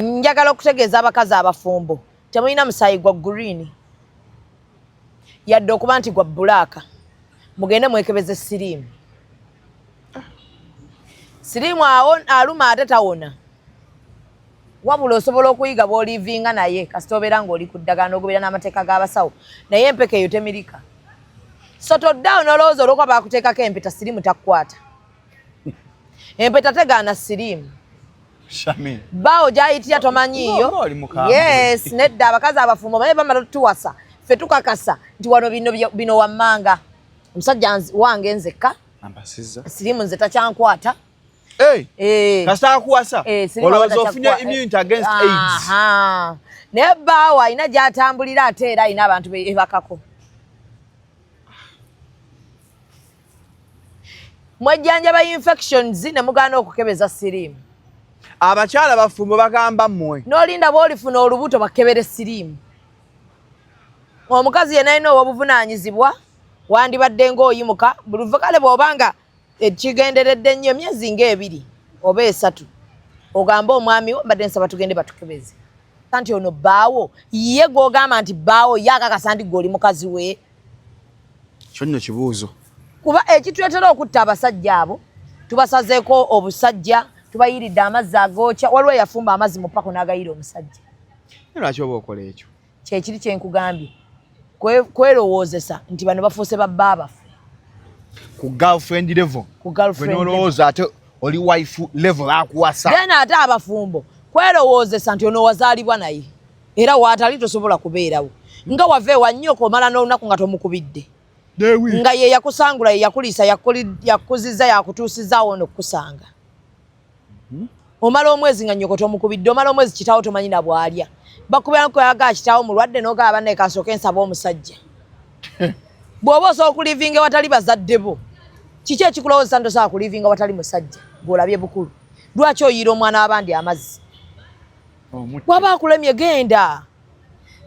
Njagala okutegeeza abakazi abafumbo temulina musaayi gwa green yadde okuba nti gwa bulaaka mugende mwekebeze siriimu. Siriimu aluma ate tawona wabula osobola okuyiga bw'olivinga naye kasita obeera ng'oli ku ddagala n'ogoberera n'amateeka g'abasawo naye empeka eyo temirika. So toddawo n'olowooza olwokuba baakuteekako empeta siriimu takkwata. Empeta tegaana siriimu. Bawo gyayitira tomanyiiyo. Yes, nedda abakazi abafumbo naye bamala tuwasa ffe tukakasa nti wano bino wammanga. Omusajja wange nzekka siriimu nze takyankwata. Kasita akuwasa olowooza ofunye immunity against AIDS. Naye Bawo alina gy'atambulira ate era alina abantu bebakako. Mwejjanjaba infections ne mugaana okukebeza siriimu. Abakyala bafumbo bagamba mmwe n'olinda bw'olifuna olubuto bakebere siriimu. Omukazi yenna alina obw'obuvunaanyizibwa wandibadde ng'oyimuka buli luva kale bw'obanga ekigenderedde nnyo emyezi ng'ebiri oba esatu ogamba omwami wo mbadde nsaba tugende batukebeze. Anti ono Baawo ye gw'ogamba nti Baawo ye akakasa nti gw'oli mukazi we. Kyo nno kibuuzo. Kuba ekituletera okutta abasajja abo tubasazeeko obusajja tubayiridde amazzi agookya waliwo yafumba amazzi mu pako n'agayira omusajja. Lwaki oba okola ekyo? Kyekiri kye nkugambye kwerowoozesa nti bano bafuuse babba abaffe. Ku girlfriend level. Ku girlfriend level. N'olowooza ate oli wife level akuwasa. Then ate abafumbo kwerowoozesa nti ono wazaalibwa naye era waatali tosobola kubeerawo nga wava ewa nnyoko omala n'olunaku nga tomukubidde nga ye yakusangula ye yakuliisa yakuzizza yakutuusizaawo n'okusanga. Omala omwezi nga nnyoko tomukubidde omala omwezi kitaawo tomanyi na bw'alya bakubira nkoyaga kitaawo mulwadde n'ogaba banne kasooke nsaba omusajja. Bw'oba osobola okulivinga watali bazadde bo kiki ekikulowooza nti osobola kulivinga watali musajja gw'olabye bukulu? Lwaki oyiira omwana w'abandi amazzi? Waba akulemye genda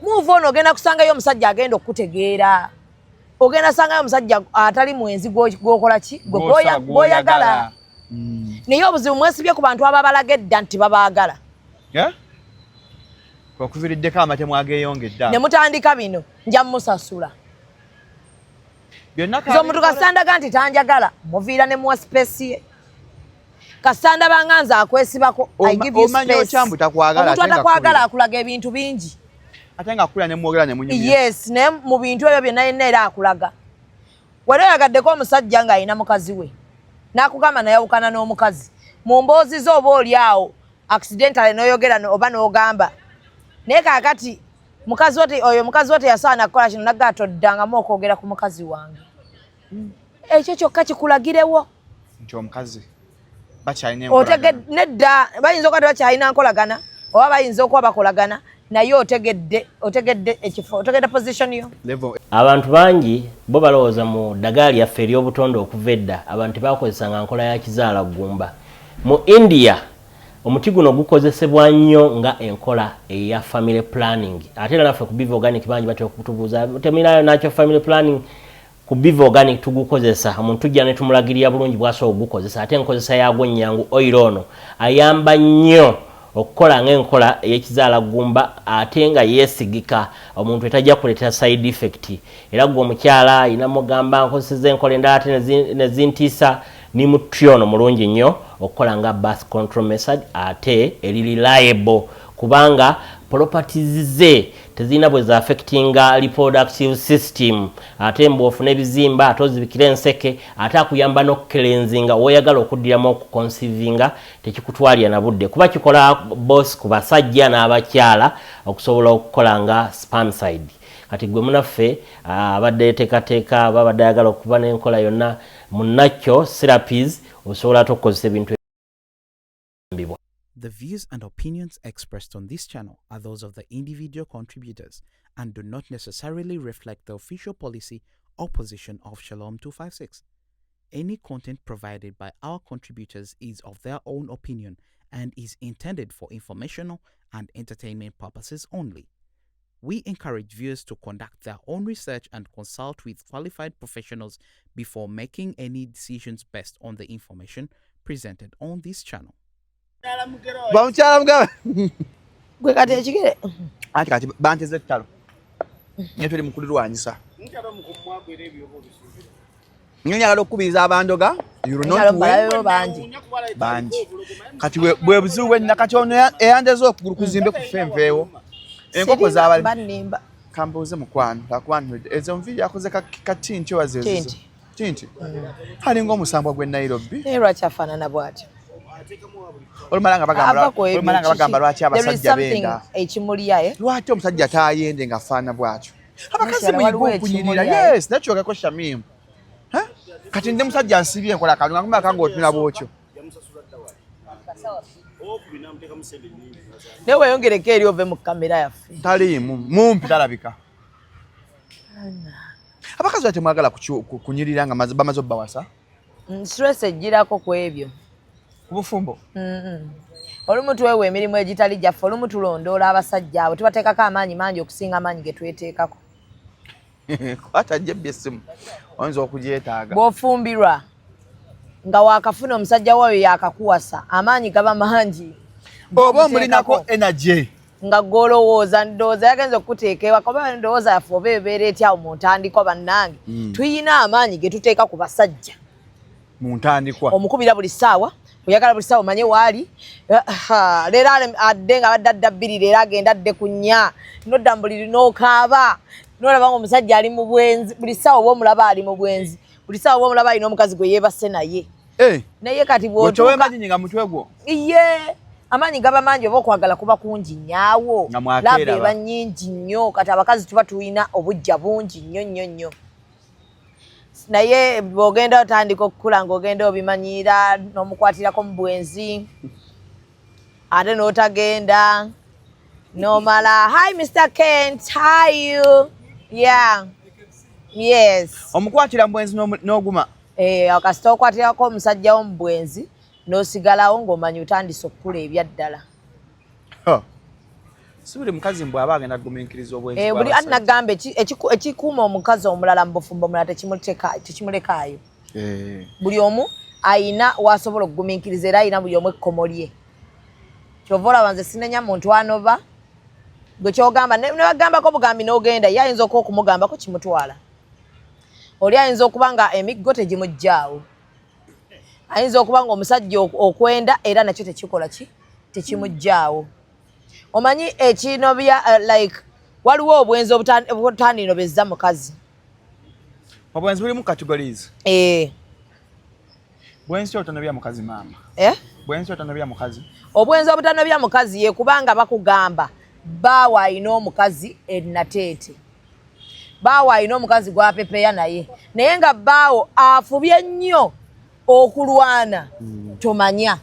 move on ogenda kusangayo omusajja agenda okutegeera. Ogenda sangayo omusajja atali mwenzi gw'okola ki gw'oyagala. Naye obuzibu mwesibye ku bantu ababalaga edda nti babaagala. Kwakuviriddeko amatemu ageeyongedde. Ne mutandika bino nja musasula. Omuntu kasandaga nti tanjagala muviira ne muwa space ye. Kasanda banganza akwesibako I give you space. Omuntu atakwagala akulaga ebintu bingi. Ate nga akulira ne mwogera ne munyumya. Yes, ne mu bintu ebyo byonna yenna era akulaga. Wali oyagaddeko omusajja ng'alina mukazi we n'akugamba nayawukana n'omukazi mu mboozi zo oba oli awo accidentally n'oyogera oba n'ogamba naye kaakati oyo mukazi wo teyasaana kukola kino nagga toddangamu okwogera ku mukazi wange. Ekyo kyokka kikulagirewo nti omukazi bakyalina nedda bayinza okuba tebakyalina nkolagana oba bayinza okuba bakolagana naye otegedde ekifo otegedde position yo. Abantu bangi bo balowooza mu ddagala lyaffe ery'obutonde okuva edda abantu bakozesanga nkola ya kizaala ggumba. Mu India omuti guno gukozesebwa nnyo nga enkola eya family planning. Ate era naffe ku Biva Organic bangi batera okutubuuza temulinayo nakyo family planning. Ku Biva Organic tugukozesa omuntu tujja ne tumulagirira bulungi bw'asobola okugukozesa ate enkozesa yaagwo nnyangu oil ono ayamba nnyo okukola ng'enkola ey'ekizaala ggumba ate nga yeesigika omuntu etajja kuleetera side effect. Era gwe omukyala ayina mugamba nkozeseza enkola endala ate ne zintiisa ni mutyono mulungi nnyo okukola nga birth control method ate eri reliable kubanga properties ze tezina bwe za affectinga reproductive system ate mbofu n'ebizimba ate ozibikira enseke ate akuyamba n'okukelenzinga woyagala okuddiramu okuconcevinga tekikutwalya na budde kuba kikola boss ku basajja n'abakyala okusobola okukola nga spermicide. Kati gwe munaffe abadde teekateeka babadde ayagala okuba n'enkola yonna munakyo therapies osobola okukozesa ebintu ebibwa. The views and opinions expressed on this channel are those of the individual contributors and do not necessarily reflect the official policy or position of Shalom 256. Any content provided by our contributors is of their own opinion and is intended for informational and entertainment purposes only. We encourage viewers to conduct their own research and consult with qualified professionals before making any decisions based on the information presented on this channel. Gwe kati ekigere. Anti kati banteze ettalo. Nye tuli mukulirwanyisa. Nyagala okubiriza abandoga. You not banji. Kati bwe buzibu bwe nakati ono eyandeze okugulu kuzimbe ku femveewo. Enkoko z'abali. Banimba. Kambuze mukwano, takwanwedde. Ezo nvi yakoze katinti wazezo. Tinti. Hali ng'omusambwa gwe Nairobi. Era kyafaanana bw'atyo. Olumalanga bagamba lwaki abasajja benda. Ekimulya Lwaki omusajja taayende ng'afaana bw'atyo. Abakazi muyiga okunyirira. Yes, nakyogako Shamimu. Kati ndi musajja nsibye enkola kalunga kumba kango otuna bwokyo. Ne weyongereko eri ove mu kamera yaffe. Taliimu, mumpi talabika. Abakazi bate mwagala kunyirira nga bamaze obbawasa? Stress ejjirako ku ebyo. Ku bufumbo? Olumu tuweewa emirimu egitali gyaffe, olumu tulondoola abasajja abo tubateekako amaanyi mangi okusinga amaanyi ge tweteekako. Kwata jjebbi essimu oyinza okugyetaaga. Bw'ofumbirwa nga waakafuna omusajja wayo yaakakuwasa amaanyi gaba mangi. Oba omulinako energy. Nga gw'olowooza ndowooza yagenza okukuteeka ewaka oba ndowooza yaffe oba ebeera etyawo mu ntandikwa bannange. Tuyina amaanyi ge tuteeka ku basajja. Mu ntandikwa. Omukubira buli ssaawa. Oyagala buli ssaawa omanye waali. Leero adde nga badde adda 2 leero agenda adde ku 4. Nodda mu buliri n'okaaba. N'olaba ng'omusajja ali mu bwenzi. Buli ssaawa oba omulaba ali mu bwenzi. Buli ssaawa oba omulaba alina omukazi gwe yeebase naye. Naye kati bw'otuuka. Bw'otowa amaanyi nga mutwe gwo. Iye. Amaanyi gaba mangi oba okwagala kuba kungi nyaawo. Laba eba nnyingi nnyo. Kati abakazi tuba tulina obujja bungi nnyo. Naye bw'ogenda otandika okukula ng'ogenda obimanyira n'omukwatirako mu bwenzi. Ate n'otagenda. Nomala. Hi Mr. Kent. How are you? Yeah. Yes. Omukwatira mu bwenzi n'oguma. Akasita okwatirako omusajja wo mu bwenzi n'osigalawo ng'omanyi otandise okukula ebyaddala. Si buli mukazi mbwe aba agenda kugumiikiriza obwenzi. Buli anagamba ekikuuma omukazi omulala mu bufumbo omulala tekimulekaayo. Buli omu ayina w'asobola okugumiikiriza era ayina buli omu ekkomo lye. Kyova olaba nze sinenya muntu anoba. Gwe kyogamba ne bagambako bugambi n'ogenda ye ayinza okumugambako kimutwala. Oli ayinza okuba nga emiggo tegimujjaawo. Ayinza okuba nga omusajja okwenda era nakyo tekikola tekimujjaawo. Omanyi ekino bya like waliwo obwenzi obutandinobezza mukazi. Obwenzi bulimu categories. Bwenzi otanabya mukazi maama. Bwenzi otanabya mukazi. Obwenzi obutanabya mukazi ye kubanga bakugamba baawa ayina omukazi ennateete. Baawa ayina omukazi gwapepeya naye. Naye nga baawo afubye nnyo okulwana tomanya.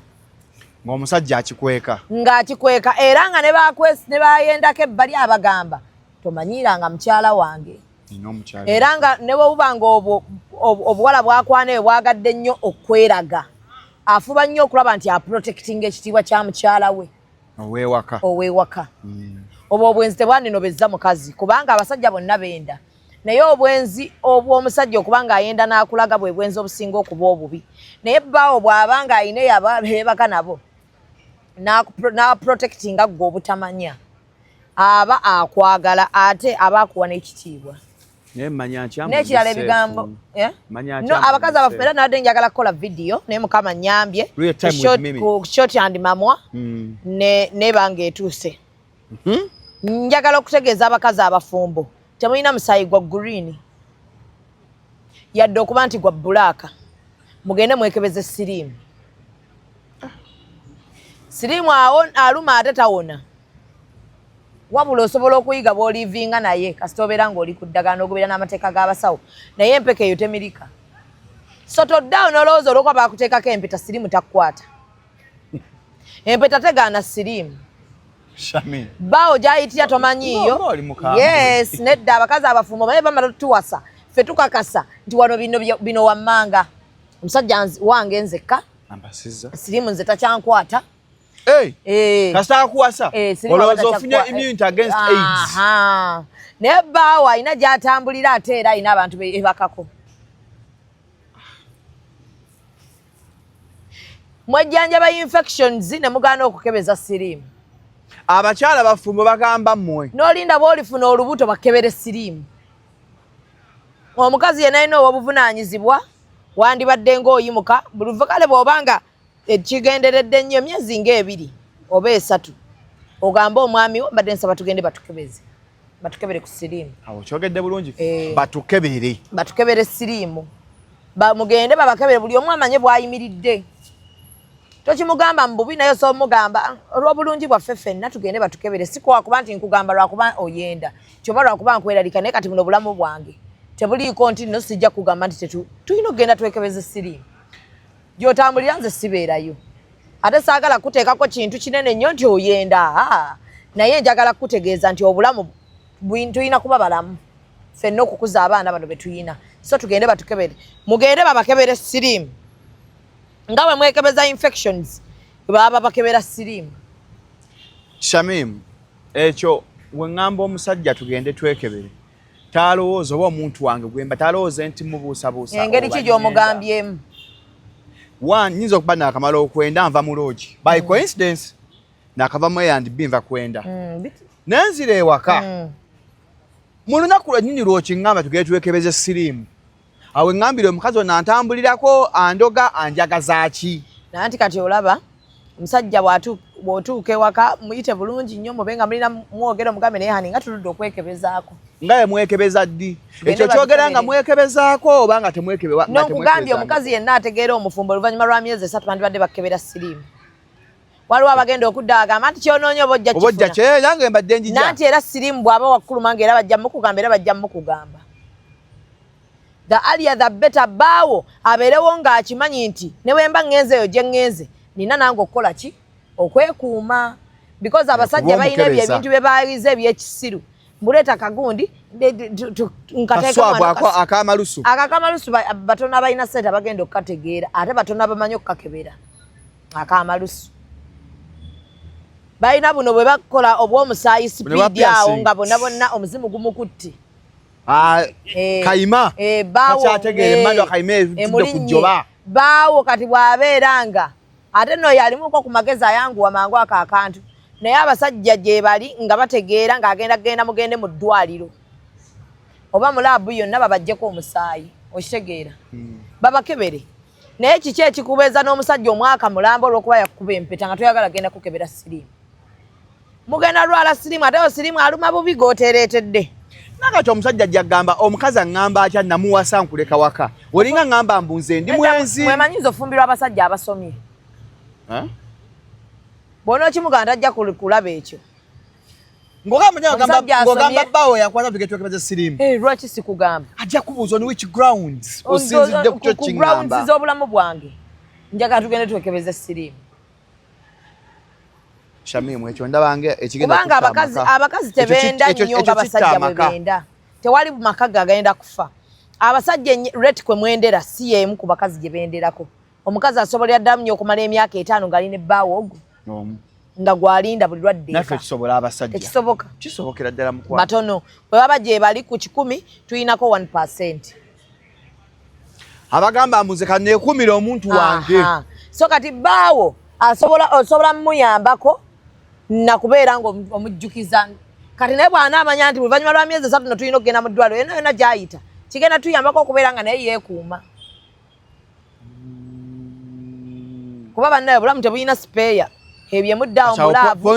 Ng'omusajja akikweka. Ng'akikweka era nga ne bayendako ebbali abagamba tomanyiranga mukyala wange. Era nga ne bw'obuba nga obuwala bwakwana eyo bwagadde nnyo okweraga. Afuba nnyo okulaba nti aprotectinga ekitiibwa kya mukyala we. Oweewaka. Obwo obwenzi tebwandinobezza mukazi kubanga abasajja bonna benda. Naye obwenzi obw'omusajja okubanga ayenda n'akulaga bwe bwenzi obusinga okuba obubi. Naye bbaawo bw'abanga ayina yabeebaka nabo n'aprotectinga gwe obutamanya aba akwagala ate aba akuwa n'ekitiibwa. N'ekirala ebigambo abakazi abaffe era nabadde njagala kukola vidiyo naye Mukama nnyambye short and mamwa neba ng'etuuse. Njagala okutegeeza abakazi abafumbo temulina musaayi gwa green yadde okuba nti gwa bulaaka mugende mwekebeze siriimu. Siriimu aluma ate tawona. Wabula osobola okuyiga bw'olivinga naye kasita obeera ng'oli ku ddagala n'ogoberera n'amateeka g'abasawo naye empeka eyo temirika. So toddawo n'olowooza olwokuba baakuteekako empeta siriimu takkwata. Empeta tegaana siriimu. Bao gyayitira tomanyiiyo. Yes, nedda abakazi abafumbo naye bamala tuwasa ffe tukakasa nti wano bino wammanga. Omusajja wange nzekka siriimu nze takyankwata. Kasita akuwasa olowooza ofunye immunity against AIDS. Naye bbaawo alina gy'atambulira ate era alina abantu bebakako. Mwejjanjaba infections ne mugaana okukebeza siriimu. abakyala bafumbo bagamba mmwe n'olinda bw'olifuna olubuto bakebere siriimu omukazi yenna alina obuvunanyizibwa wandibadde ng'oyimuka buli vukale bw'obanga ekigenderedde ennyo emyezi ng'ebiri oba 3 ogamba omwami wo mbadde nsaba tugende batukebere ku siriimu awo kyogedde bulungi batukebere siriimu mugende babakebere buli omu amanye bw'ayimiridde tokimugamba mu bubi naye so mugamba olw'obulungi bwaffe ffenna tugende batukebere si kwakuba nti nkugamba lwakuba oyenda kyoba lwakuba nkweralika naye kati buno bulamu bwange tebuliiko nti nno sijja kugamba nti tulina okugenda twekebeze siriimu gy'otambulira nze sibeerayo ate saagala kuteekako kintu kinene nnyo nti oyenda naye njagala kutegeeza nti obulamu tulina kuba balamu ffenna okukuza abaana bano be tulina so tugende batukebere mugende babakebere siriimu nga bwe mwekebeza infections baba bakebera siriimu Shamim ekyo we ngamba omusajja tugende twekebere talowooza oba omuntu wange gwemba talowooza nti mubuusabuusa engeri ki gy'omugambyemu nyinza okuba naakamala okwenda nva mu loogi by coincidence naakavamu A&B nva kwenda nenzira ewaka mu lunaku lwennyini lwokiŋŋamba tugende twekebeze siriimu awe ngambire omukazi ono antambulirako andoga anjagaza ki nanti kati olaba omusajja bw'otuuka ewaka muyite bulungi nnyo mube nga mulina mwogera omugambe naye hani nga tuludde okwekebezaako nga ye mwekebeza ddi ekyo kyogera nga mwekebezaako oba nga temwekebeza n'okugambye omukazi yenna ategeera omufumbo oluvannyuma lwa myezi 3 bandibadde bakebera siriimu waliwo abagenda okudda agamba nti kyonoonye oba ojja kifuna yange mbadde njija nanti era siriimu bw'aba wakkuluma nga era bajja mukugamba era bajja mukugamba the earlier the better baawo abeerewo ng'akimanyi nti ne bwemba ŋŋenze eyo gye ŋŋenze nina nange okukola ki okwekuuma because abasajja balina ebyo ebintu bye baayize ebyekisiru mbuleeta kagundi nkateeka akamalusu batono abalina ssente abagenda okukategeera ate batono abamanyi okukakebera akamalusu balina buno bwe bakola obw'omusaayi sipiidi awo nga bonna bonna omuzimu gumukutte kayima baawo kati bw'abeera nga ate nno yalimuko ku magezi ayanguwa mangu ako akantu naye abasajja gye bali nga bategeera ng'agenda mugende mu ddwaliro oba mu laabu yonna babaggyeko omusaayi okitegeera babakebere naye kiki ekikubeeza n'omusajja omwaka mulamba olw'okuba yakuba empeta nga toyagala genda kukebera siriimu mugenda lwala siriimu ate siriimu aluma bubi g'otereetedde nakati omusajja ajja kugamba omukazi aŋŋamba atya namuwasa nkuleka waka olinga ŋŋamba mbunze ndi mwenzi mwemanyiza ofumbirwa abasajja abasomye bw'ona okimuganda ajja kulaba ekyo ng'ogamba bbaawo yakwata tugetwekebeza siriimu lwaki sikugamba ajja kubuuza on which grounds osinzidde ku kyo kiŋŋamba grounds z'obulamu bwange njagala tugende twekebeza siriimu Shamimu ekyo ndabange ekigenda kubanga abakazi tebenda nnyo nga basajja bwe benda tewali maka gagenda kufa abasajja rate kwe mwendera si yemu ku bakazi gye benderako omukazi asobolera ddamu nnyo okumala emyaka 5 ng'alina ebbaawo ogwo nga gwalinda buli lwadde naffe kisobola abasajja tekisoboka kisobokera ddala mu batono bwe baba gye bali ku 10 tulinako 1%. abagamba mbuze kaneekumira omuntu wange so kati bbaawo osobola mumuyambako nakubeera nga omujjukiza kati naye bw'anaamanya nti oluvannyuma lwa myezi 3 no tulina okugenda mu ddwaliro yonna yonna gy'ayita kigenda tuyambako okubeera nga naye yeekuuma kuba bannaye obulamu tebulina sipeeya ebyo emuddawo mulaavu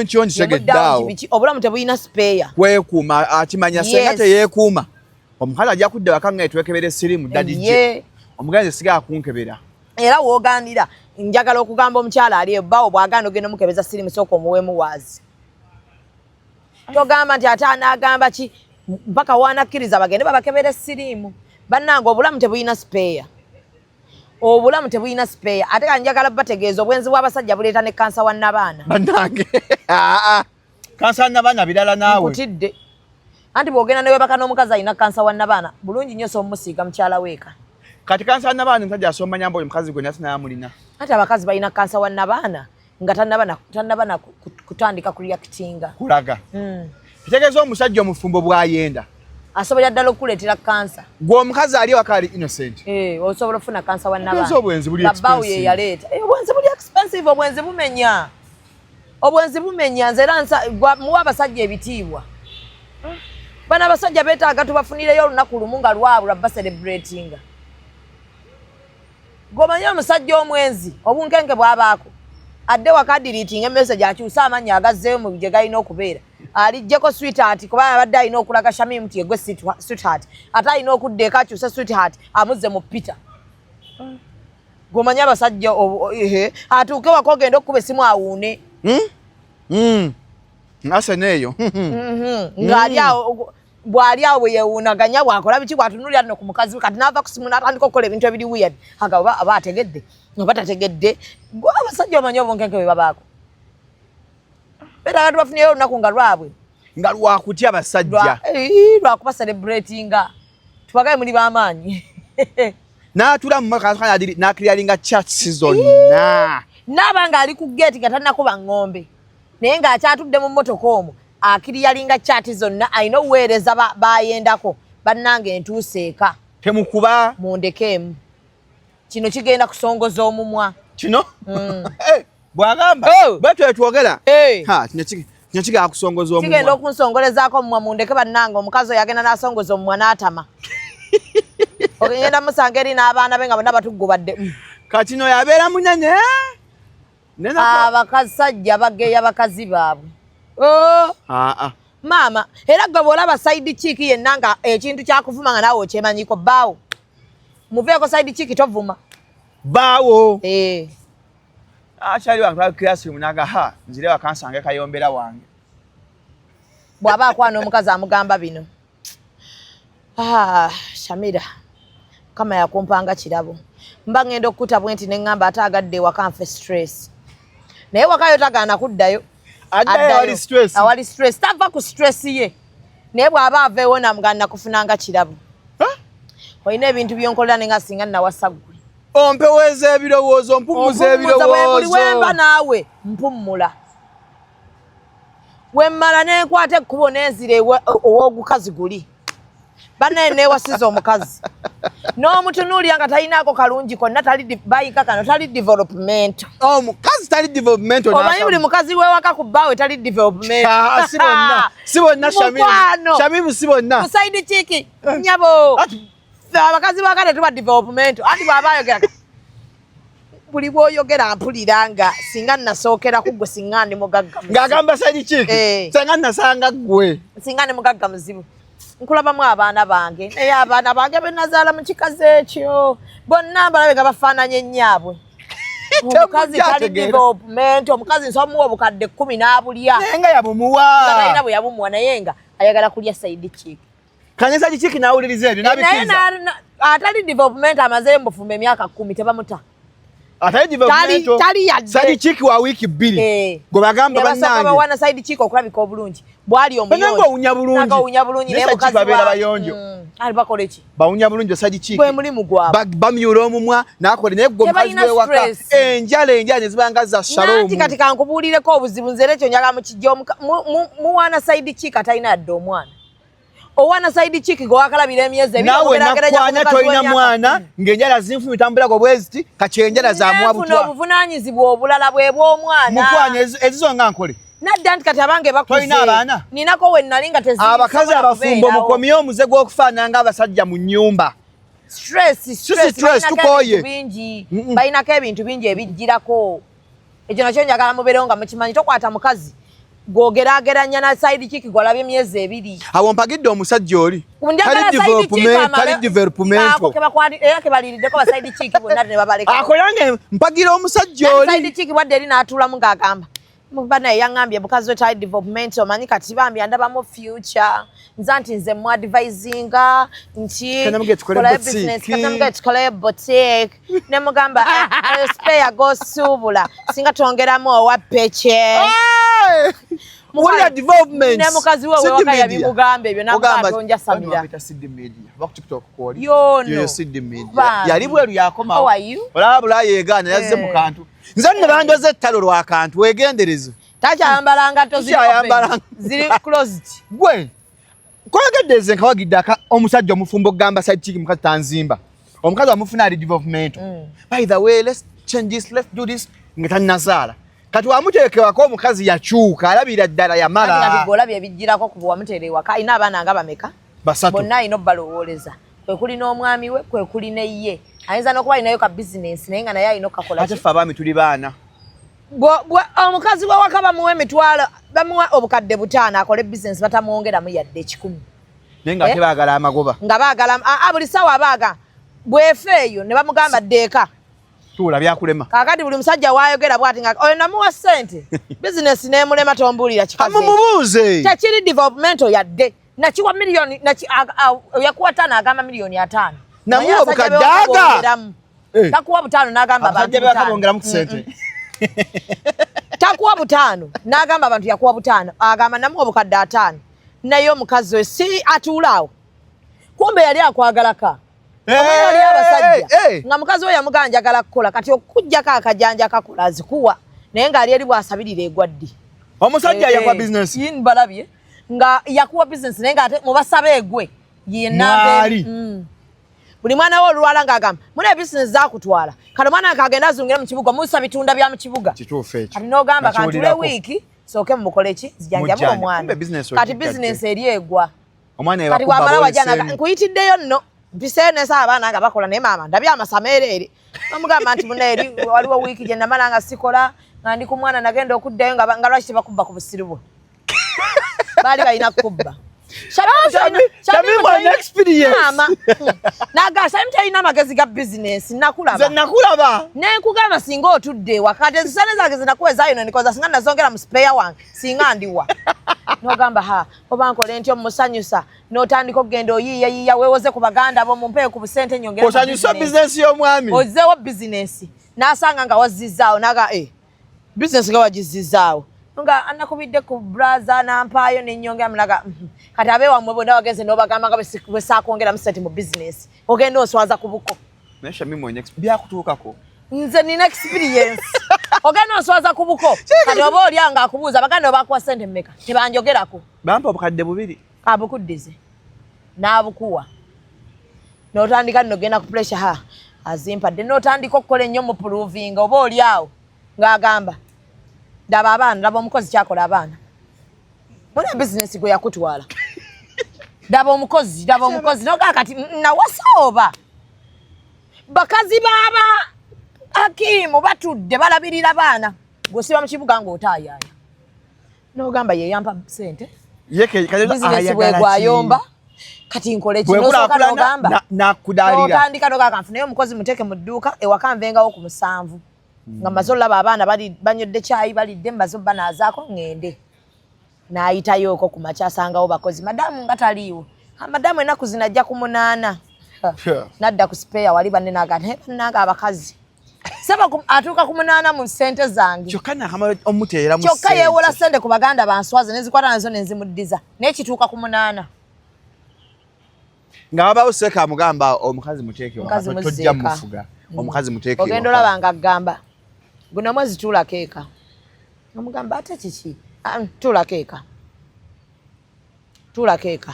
obulamu tebulina sipeeya kwekuuma akimanya senga teyeekuuma omukazi ajja kudda waka nga etwekebera esiriimu dadije omugenzi sigala kunkebera era w'ogaanira njagala okugamba omukyala ali ebbaawo bw'agaana ogenda omukebeza siriimu sooka omuweemu waazi togamba nti ate anaagamba ki mpaka wanakkiriza bagende babakebera esiriimu bannange obulamu tebulina sipeeya obulamu tebulina sipeeya ate ka njagala bategeeza obwenzi bw'abasajja buleeta ne kansa wa nnabaana bannange kansa wa nnabaana birala naawe nkutidde anti bw'ogenda newebaka n'omukazi alina kansa wa nnabaana bulungi nnyo soomumusiiga mukyala weeka kati kansa wa nnabaana omusajja asomba nyamba oyo mukazi gwe nasi naye amulina ate abakazi balina kansa wa nnabaana nga tannabana kutandika kureactinga kulaga kitegeeza omusajja omufumbo bw'ayenda asobola ddala okukuleetera kansa gwe omukazi ali ewaka ali innocent osobola okufuna kansa wa nnabaana obwenzi buli expensive ye yaleeta obwenzi buli expensive obwenzi bumenya obwenzi bumenya nze era muwa abasajja ebitiibwa. Bana abasajja beetaaga tubafunireyo olunaku lumu nga lwabula baselebratinga. Gomanya omusajja omwenzi obunkenke bwabaako adde wakadiriitinga message akyusa amannya agazzeeyo mu bye galina okubeera. Alijjeko sweetheart kuba abadde alina okulaga Shamim nti yegwe sweetheart ate alina okuddeeko akyuse sweetheart amuzze mu Peter. Gomanya abasajja atuuke wako ogenda okuba essimu awuune. Ase neeyo. Ng'ali awo bw'ali awo bwe yeewuunaganya bw'akola biki bw'atunuulira nno ku mukazi we kati n'ava ku ssimu n'atandika okukola ebintu ebiri weird. Aba ategedde oba tategedde gwe abasajja omanyi obunkenke bwe babaako. Beetaaga tubafunireyo olunaku nga lwabwe. Nga lwakutya abasajja. Lwakuba celebratinga. Tubagaye muli b'amaanyi. N'atula mu maka n'akiryalinga chats zonna. N'aba ng'ali ku gate nga tannakuba ng'ombe. Naye ng'akyatudde mu mmotoka omwo akiryalinga chati zonna alina oweereza bayendako bannange entuuse eka. Temukuba. Mundekeemu. Kino kigenda kusongoza omumwa. Kino? Bwagamba bwe twogera. Kino kigenda kusongoza omumwa. Kigenda okunsongolezaako omumwa mundeke bannange omukazi oyo agenda n'asongoza omumwa n'atama. Ogenda musanga eri n'abaana be nga bonna batuggubadde. Kati no yabeera munene. Abakasajja bageya bakazi baabwe. Maama era gwe bw'olaba side chick yenna nga ekintu kyakuvuma nga naawe okyemanyiko bbaawo. Muveeko side chick tovuma. Bbaawo. Akyali wakula classroom naga nzire wakansange kayombera wange. Bw'aba akwana omukazi amugamba bino. Shamira kama yakumpanga kirabo. Mba ngenda okukuta bwenti ne ngamba ataagadde wakanfe stress. Naye wakayo tagaana kuddayo. Addayo stress. Awali stress. Tava ku stress ye. Naye bw'aba aveewo namugana kufunanga kirabo. Olina ebintu byonkolera nenga singa nawasa ggwe. Ompeweza ebirowoozo, mpumuza ebirowoozo. Buli wemba naawe mpummula. Wemmala nenkwata ekkubo nenzire ow'ogukazi guli. Banaye neewasiza omukazi. N'omutunuulira nga talinaako kalungi konna bayika kano tali development. Omukazi tali development. Omanyi buli mukazi wewaka ku bbaawe tali development. Si bonna Shamimu. Shamimu si bonna. Musaidi chiki nyabo. Abakazi bakale tuba development. Ati bw'aba ayogera. Buli bw'oyogera mpulira nga singa nasookera ku ggwe singa ndi mugagga. Ng'agamba saidi chiki. Singa nasanga ggwe. Singa ndi mugagga muzibu. Nkulabamu abaana bange naye abaana bange be nazaala mu kikazi ekyo bonna mbalabe nga bafaananye nnyaabwe. Omukazi tali development, omukazi nsomuwa obukadde 10 n'abulya. Naye nga yabumuwa. Nga talina bwe yabumuwa naye nga ayagala kulya side chick. Kanye side chick n'awuliriza ebyo n'abikiriza. Naye atali development amaze mbufumba emyaka 10 tebamuta. Atali development. Tali yadde. Side chick wa wiki 2. Gwe bagamba bannange. Yabasaba wana side chick okulabika obulungi. Bwali omuyonjo. Banango unya bulungi. Nango unya bulungi ne mukazi babeera bayonjo. Ali bakole ki? Bawunya bulungi side chick. Bwe muli mugwaba. Bamyula omumwa n'akole naye gwe mukazi we waka. Enjala ne zibanga za Shalom. Nanti kati kankubuulireko obuzibu nzere ekyo njagala mukijja muwana side chick atalina yadde omwana. Owana side chick gwe wakalabira emyezi ebiri okugerageza nawe toyina mwana ng'enjala zinfumi tambulako bweziti kacyenjala za mwabutwa. Obuvunaanyizibwa obulala bwe bw'omwana. Mukwanya ezizo nga nkole. Nadda nti kati abange bakuze. Toyina abaana. Ninako we nali nga tezi. Abakazi abafumbo mukomye omuze gw'okufaanana ng'abasajja mu nnyumba. Stress tukoye. Balinako ebintu bingi ebijjirako. Ekyo nakyo njagala mubeerewo nga mukimanyi tokwata mukazi. Gw'ogeraageranya na side chick gw'olabye emyezi 2. Awo mpagidde omusajja oli. Tali development. Era kebaliiriddeko ba side chick bonna ne babaleka. Akolange mpagira omusajja oli. Side chick bwadde eri n'atuulamu ng'agamba. Mubana yangambye bukazi we tali development omanyi kati bambye ndabamu future. Nza nti nze mu advisinga nti kola business kanamuge tukole boutique. Ne mugamba spare go subula. Singa tongeramu owa peche. Mukola development. Ne mukazi we wakaya bimugambe ebyo nagamba tonja Samira. Yo Sid Media. Yali bweru yakoma. How are you? Olabula yeegana yazze mu kantu. Nze ne bandoze ettalo lwa kantu wegendereze. Takyayambalanga ziri closed. Gwe. Kwagedeze nkawagidde omusajja omufumbo gamba side chick mukazi tanzimba. Omukazi amufuna ali development. By the way, let's change this, let's do this. Ngeta nazaala. kati wamuteekewako omukazi yakyuka alabira ddala yamala kati golabye bijjirako ku wamuteerewa ka ina abaana nga bameka basatu bonna ino balowoleza kwe kuli n'omwami we kwe kuli ne ye ayinza n'okuba alinayo ka business naye nga naye alina okakola ate ffe abaami tuli baana omukazi we waka bamuwa emitwalo bamuwa obukadde 5 akole business batamwongeramu yadde 1,000 naye nga tebaagala amagoba nga baagala buli sawa abaaga bwefeeyo ne bamugamba ddeeka tuula byakulema kakati buli musajja waayogera bwati nga oyo namuwa ssente business n'emulema tombuulira kikazi mumubuuze tekiri developmental yadde nakiwa milioni yakuwa 5 agamba milioni 5 namuwa obukadde aga takuwa 5 n'agamba abantu bakabongeramu ku ssente takuwa 5 n'agamba abantu yakuwa 5 agamba namuwa obukadde 5 naye omukazi we si atuulaawo kumbe yali akwagalaka yali abasajja nga mukazi we yamugamba njagala kukola kati okujjako akajanja akakola azikuwa naye ng'ali eri bw'asabirira egwaddi omusajja yakuwa business balabye nga yakuwa business naye ng'ate mubasaba egwe yennaali buli mwana we olwala ng'agamba muna business zakutwala kati omwana kagenda azungire mu kibuga musa bitunda bya mu kibuga kituufu ekyo kati n'ogamba kantule wiiki sooke mumukole ki zijanjamu omwana kati business eri egwa kati wamala wajja nkuyitiddeyo nno mpiseeyo nesa abaana nga bakola naye maama ndabye amasameereere bamugamba nti muneeri waliwo wiiki gye namala nga sikola nga ndi ku mwana nagenda okuddayo nga lwaki tebakubba ku busiru bwe baali balina kubba talina amagezi ga bizinesi nakulaba nenkugamba singa otudde wakati ezisane zange zinakuwezaayo nenikoza singa nazongera mu sipeya wange singa ndiwa nogamba oba nkole ntyo musanyusa n'otandika okugenda oyiiyayiiya weewoze ku baganda bo mumpeeyo ku busente nyongera osanyusa bizinesi y'omwami ozizeewo bizinesi n'asanga nga wazizzaawo naga bizinesi nga wagizizzaawo nga anakubidde ku braza nampaayo nenyongera mulaga kati abeewamwe bonna wagenze n'obagamba nga bwe saakongeramu ssente mu bizinesi ogenda oswaza ku buko byakutuukako nze nina experience ogenda oswaza ku buko kati oba olya nga akubuuza baganda obakuwa ssente mmeka tebanjogerako bampa obukadde 2 abukuddize n'abukuwa n'otandika nogenda ku pressure azimpadde n'otandika okukola ennyo mu pruvinga oba olyawo ng'agamba ndaba abaana ndaba omukozi kyakola abaana muna bizinesi gwe yakutwala ndaba omukozi nogaa kati nawasa oba bakazi baaba Hakimu batudde balabirira baana gosiba mu kibuga ng'otaayaaya n'ogamba yeyampa ssente bizinesi bwe gwayomba kati nkole kino soka n'ogamba n'otandika n'ogaa nfune omukozi muteeke mu dduuka ewaka nvengawo ku 7 nga mmaze olaba abaana banyodde kyayi balidde mbaze banaazaako ngende n'ayitayooko ku makya asangawo bakozi madamu nga taliiwo madamu ennaku zinajja ku 8 nadda ku sipeya wali banne nanga abakazi saba atuuka ku 8 mu ssente zange kyokka yeewola ssente ku baganda banswaze nezikwata nazo nenzimuddiza naye kituuka ku 8 nga wabawo seeka amugamba omukazi muteeke tojja mufuga omukazi muteeke ogenda olaba nga agamba guno mwezi tuulako eka omugamba ate kiki tuulako eka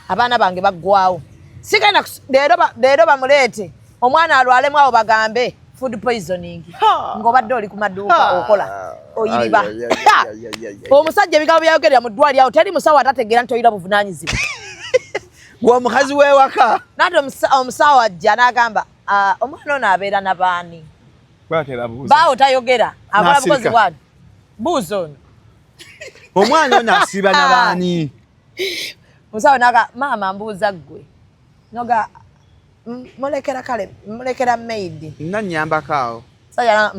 abaana bange baggwawo sigenda leero bamuleete omwana alwalemu awo bagambe food poisoning ng'obadde oli ku maduuka okola oyiriba omusajja ebigambo byayogerera mu ddwali awo teri musawo atategeera nti oyira buvunaanyizibwa omukazi w'ewaka nati omusawo ajja n'agamba omwana ono abeera na baani baawo tayogera akola bukozi bwani buuza ono omwana ono asiiba na baani musawo naga maama mbuuza ggwe noga mulekera kale mulekera maid nanyambako awo sajja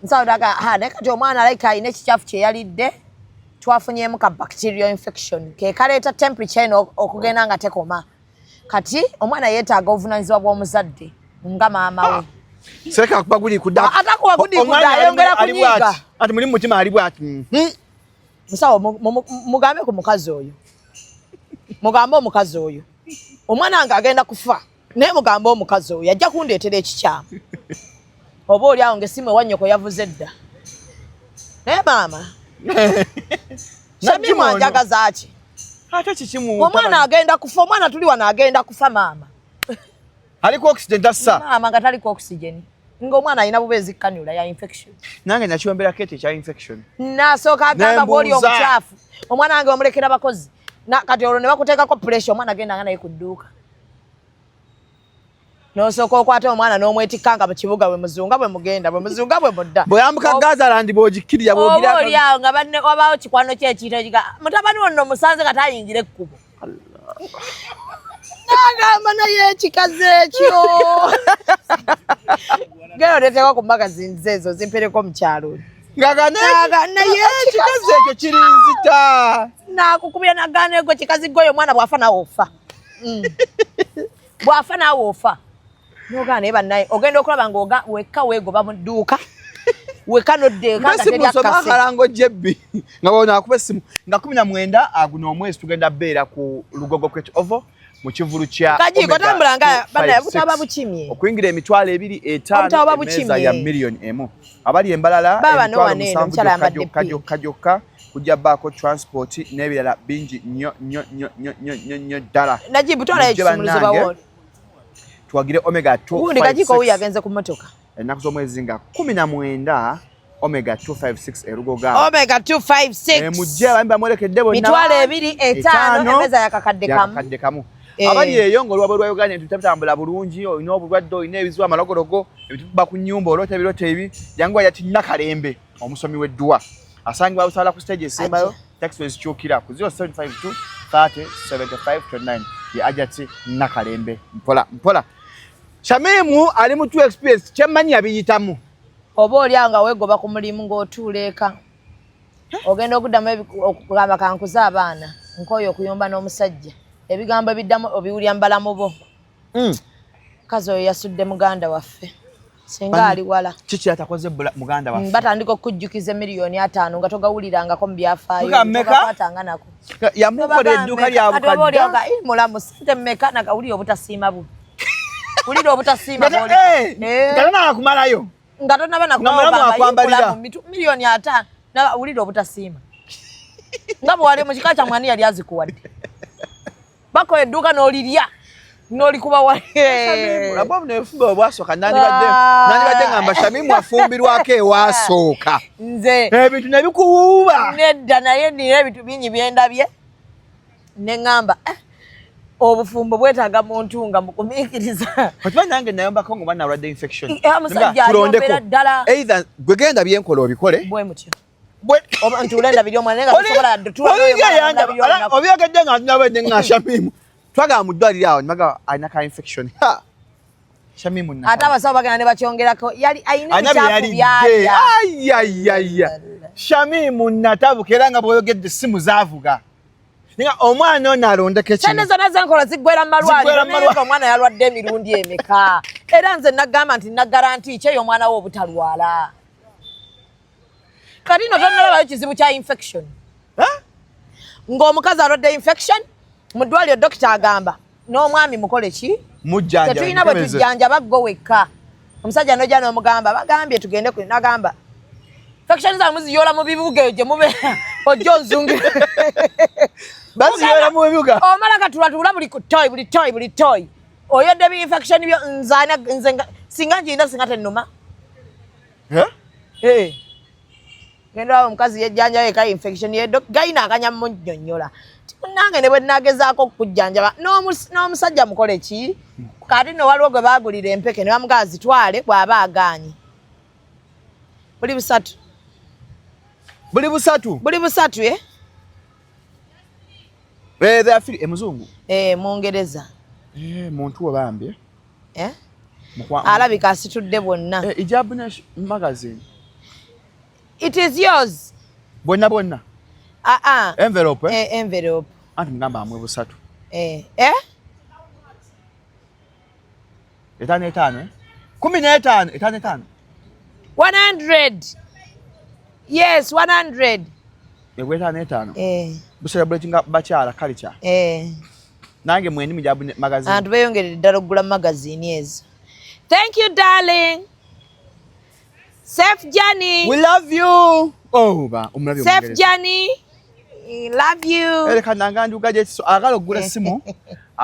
musawo naga naye kati omwana alayika alina ekikyafu kye yalidde twafunyemu ka bacterial infection ke kaleeta temperature eno okugenda nga tekoma kati omwana yeetaaga obuvunaanyizibwa bw'omuzadde nga maama we sereka kuba guli kudda atakuba guli kudda ayongera kunyiiga ati muli mutima ali bwati musawo mugambe ku mukazi oyo mugambe omukazi oyo omwana nga agenda kufa naye mugambe omukazi oyo ajja kundeetera ekikyamu oba oli awo ng'essimu ewanyoko yavuze dda naye maama Shamimu anjagaza ki ate kikimu omwana agenda kufa omwana tuli wano agenda kufa maama aliko oxygen tassa maama nga taliko oxygen ng'omwana alina bubeezi kanula ya infection. Nange nakiwombera kete kya infection. Nasooka agamba bw'oli omukyafu. Omwana wange omulekera bakozi. Kati olwo ne bakuteekako pressure omwana agendanga naye ku dduuka. N'osooka okwata omwana n'omwetikkanga mu kibuga bwe muzunga bwe mugenda bwe muzunga bwe mudda. Bwe yambuka Gazalandi bw'ogikkirira bw'ogira. Oba oli awo nga banne wabaawo kikwano kye ekiyita ekiga mutabani wonno musanze kati ayingira ekkubo. Nagamba naye ekikazi ekyo. Gero neteekwa ku magazine ezo zimpereko mu kyalo. Naye ekikazi ekyo kiri nzita. Nakukubira nagana ego kikazi goyo omwana bw'afa nawe ofa. Bw'afa nawe ofa. Noga ne bannaye ogenda okulaba nga wekka weegoba mu dduuka. Weka noddeeka nga teri akase. Soma akalango jebbi. Nga bona akuba essimu. Nga 19 aguno omwezi tugenda beera ku Lugogo Crate Oval mu kivulu kya Kajiiko tambulanga bannaye butaba bukimye. Okuyingira emitwalo 2.5 emeza ya million emu. Abali embalala emitwalo 7 kajokka kujja baako transport n'ebirala bingi nnyo ddala. Najibu twala ekisumuluzo bawo. Tuwagire Omega 256. Undi Kajiiko huyu yagenze ku motoka. Ennaku z'omwezi nga 19 Omega 256 erugoga. Omega 256. Mujje bamba mwerekedde bonna. Mitwalo 2.5 emeza yakakadde kamu. Abali eyo ng'olwabo lwa Uganda tutambula bulungi olina obulwadde olina ebizibu amalogologo ebituba ku nnyumba olota ebirote ebi jangu yati Nakalembe omusomi w'eddwa asangibwa busala ku stage esembayo taxi wezikyukira ku 0752 30 75 29 ye ajati Nakalembe mpola Shamimu ali mu 2 experience kyemmanyi abiyitamu oba oli anga weegoba ku mulimu ng'otuuleka ogenda okuddamu okugamba kankuza abaana nkoyo okuyomba n'omusajja ebigambo ebiddamu obiwulya mbalamu bo. Kazi oyo yasudde muganda waffe. Singa ali wala. Kiki atakoze muganda waffe? Batandika okujjukiza miliyoni 5 nga togawulirangako mu byafaayo. Togakwatanga nako. Yamukola edduuka lya bukadde. Mulamu sente mmeka nakawulira obutasiima bu. Wulira obutasiima boli. Nga nakumalayo. Nga tonaba nakumalayo. Miliyoni 5 na wulira obutasiima. Nga bwali mu kika kya mwani yali azikuwadde. Bako edduuka n'olirya n'olikuba wale. Abo nefumba obwasooka nandibadde ngamba Shamimu afumbirwako ewasooka. Nze ebintu ne bikuwuuba. Nedda naye nina ebintu bingi byendabye. Ne ngamba obufumbo bwetaaga muntu nga mukumiikiriza. Katiba nange nayombako nga bana alwadde infection. Omusajja ayombera ddala. Either gwe genda byenkola obikole. Bwe mutyo. Oba ntulenda biri omwana nga tusobola tutula obyogedde nga tunabadde nga Shamimu twagala mu ddwaliro awo nibaga alina ka infection. Shamimu ate abasawo bagenda ne bakyongerako yali ayina ebikyafu byalya. Shamimu natabuka era nga bw'oyogedde simu zaavuga. Nga omwana ono alondeko kino. Sente zonna zenkola ziggwera mu malwaliro naye omwana yalwadde emirundi emeka. Era nze nagamba nti nagaranti kyeyo omwana we obutalwala. Kati no tonnalabayo kizibu kya infection. Ng'omukazi alwadde infection mu ddwaliro dokita agamba n'omwami mukole ki? Mujjanja. Tetulina bwe tujjanja ggo wekka. Omusajja n'ojja n'omugamba bagambye tugende ku nagamba. Infection za muziyola mu bibuga gye mubeera ojja onzungira. Baziyola mu bibuga. Omala katulatula buli toy. Oyodde bi infection byo nze singa njinda singa tennuma. Genda omukazi yejjanja yeka infection ye gayina akanya munnyonnyola. Nange ne bwe nagezaako okujjanjaba n'omusajja mukole ki? Kati no waliwo gwe baagulira empeke ne bamugaa zitwale bw'aba agaanye. Buli busatu. Buli busatu emuzungu. Mungereza. Muntu wabambye. Alabika asitudde bonna. Ijabu magazine. It is yours. Bonna. Envelope. Envelope. Anti ngamba amwe busatu. Etano 15. 100. Yes, 100. Egwetano 5. Buselebrating bakyala culture. Nange mwendi mujabu magazine. And beyongerera ddala okugula magazine ezo. Thank you, darling. Safe journey. We love you. Safe journey. Love you. Eleka nangandi ugaje so agala ogula simu.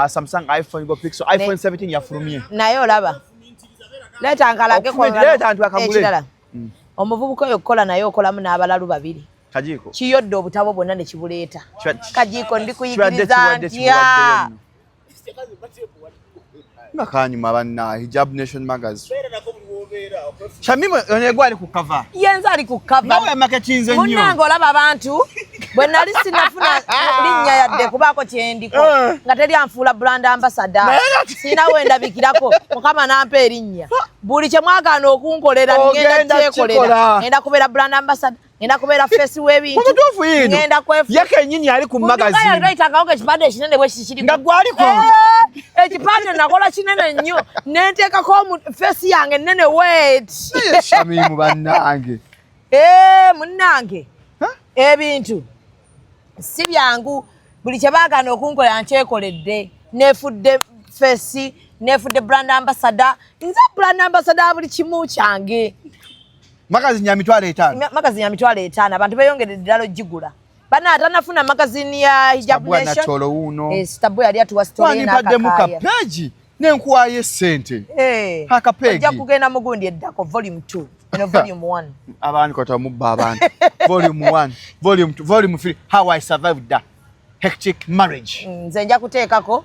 Samsung iPhone go Pixel iPhone 17 yafulumye. Nayo olaba. Leta nkalage ko leta ntu akagule omuvubuka oyo kola naye okolamu n'abalalu babiri Kajiko kiyodde obutabo bwonna ne kibuleeta Kajiko ndikuyigiriza ntya nakanyuma banna Hijab Nation magazine Shamimo onegwa ali ku cover yenza ali ku cover nawe marketinze nnyo munango olaba abantu bwe nali sinafuna linnya yadde kubaako kyendiko nga teri anfuula brand ambassador sina wendabikirako mukama nampa erinnya buli kye mwagaana okunkolera ngenda kyekolera ngenda kubeera brand ambassador ngenda kubeera face w'ebintu ngenda kwefu yake nyinyi ali ku magazine yayitangako ekipande ekinene bwe kikiri nga gwaliko ekipande nakola kinene nnyo nenteekako face yange nene wet Shamimu bannange munnange ebintu si byangu buli kye baagaana okunkolera nkyekoledde nefudde face nefudde brand ambassador nza brand ambassador buli kimu kyange magazine ya mitwalo 5 magazine ya mitwalo 5 abantu beyongeredde ddala ogigula bana atanafuna magazine ya Hijab Nation Stabu yali atuwa story na akakaya page nenkuwaye sente haka page ajja kugenda mugundi eddako volume 2 eno volume 1 abantu kota mubba abantu volume 1 volume 2 volume 3 how I survived that hectic marriage nze nja kuteekako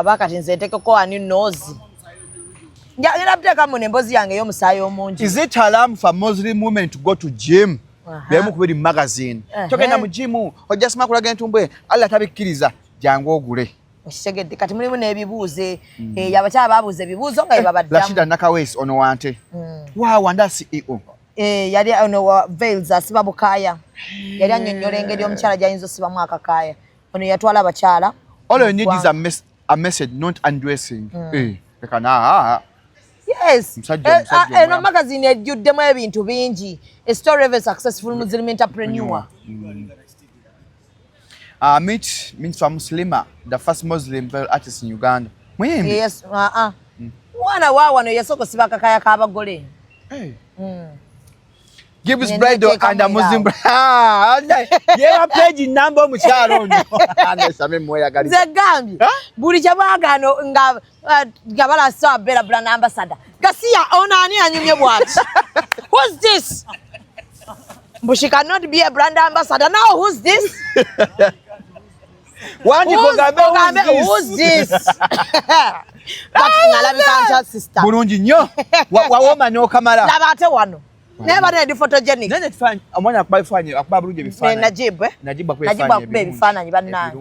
bakati nze nteekeko ani nozi njagala kuteeka mu nembozi yange y'omusaayi omungi is it haram for Muslim women to go to gym bemu kubiri magazine togenda mu gym ojja sima kulaga entumbwe Allah tabikkiriza jangu ogule okitegedde kati mulimu n'ebibuuze abakyala baabuuza ebibuuzo nga babaddamu Rashida Nakawesi ono wante wanda CEO yali ono Veils asiba Bukaya yali annyonnyola engeri omukyala gy'ayinza osibamu akakaaya ono yatwala abakyala all you need is a message not undressing yes eno magazine ejjuddemu ebintu bingi a story of a successful Muslim entrepreneur meet means for Muslima the first Muslim veil artist in Uganda yes mwana wa wano yasoko siba kakaya kabagole Gibbs bridal and a Muslim yeah page number mukyalo ono anesame moya gali zegambi buli kyabagano nga gabala so bela brand ambassador Gasia onani anyumye bwati who's this but she cannot be a brand ambassador now who's this who's this that's ngalabika sister bulungi nnyo wawoma n'okamala labate wano never need photogenic nene tufanye omwana akuba bulungi ebifaananyi Najib akube ebifaananyi bannange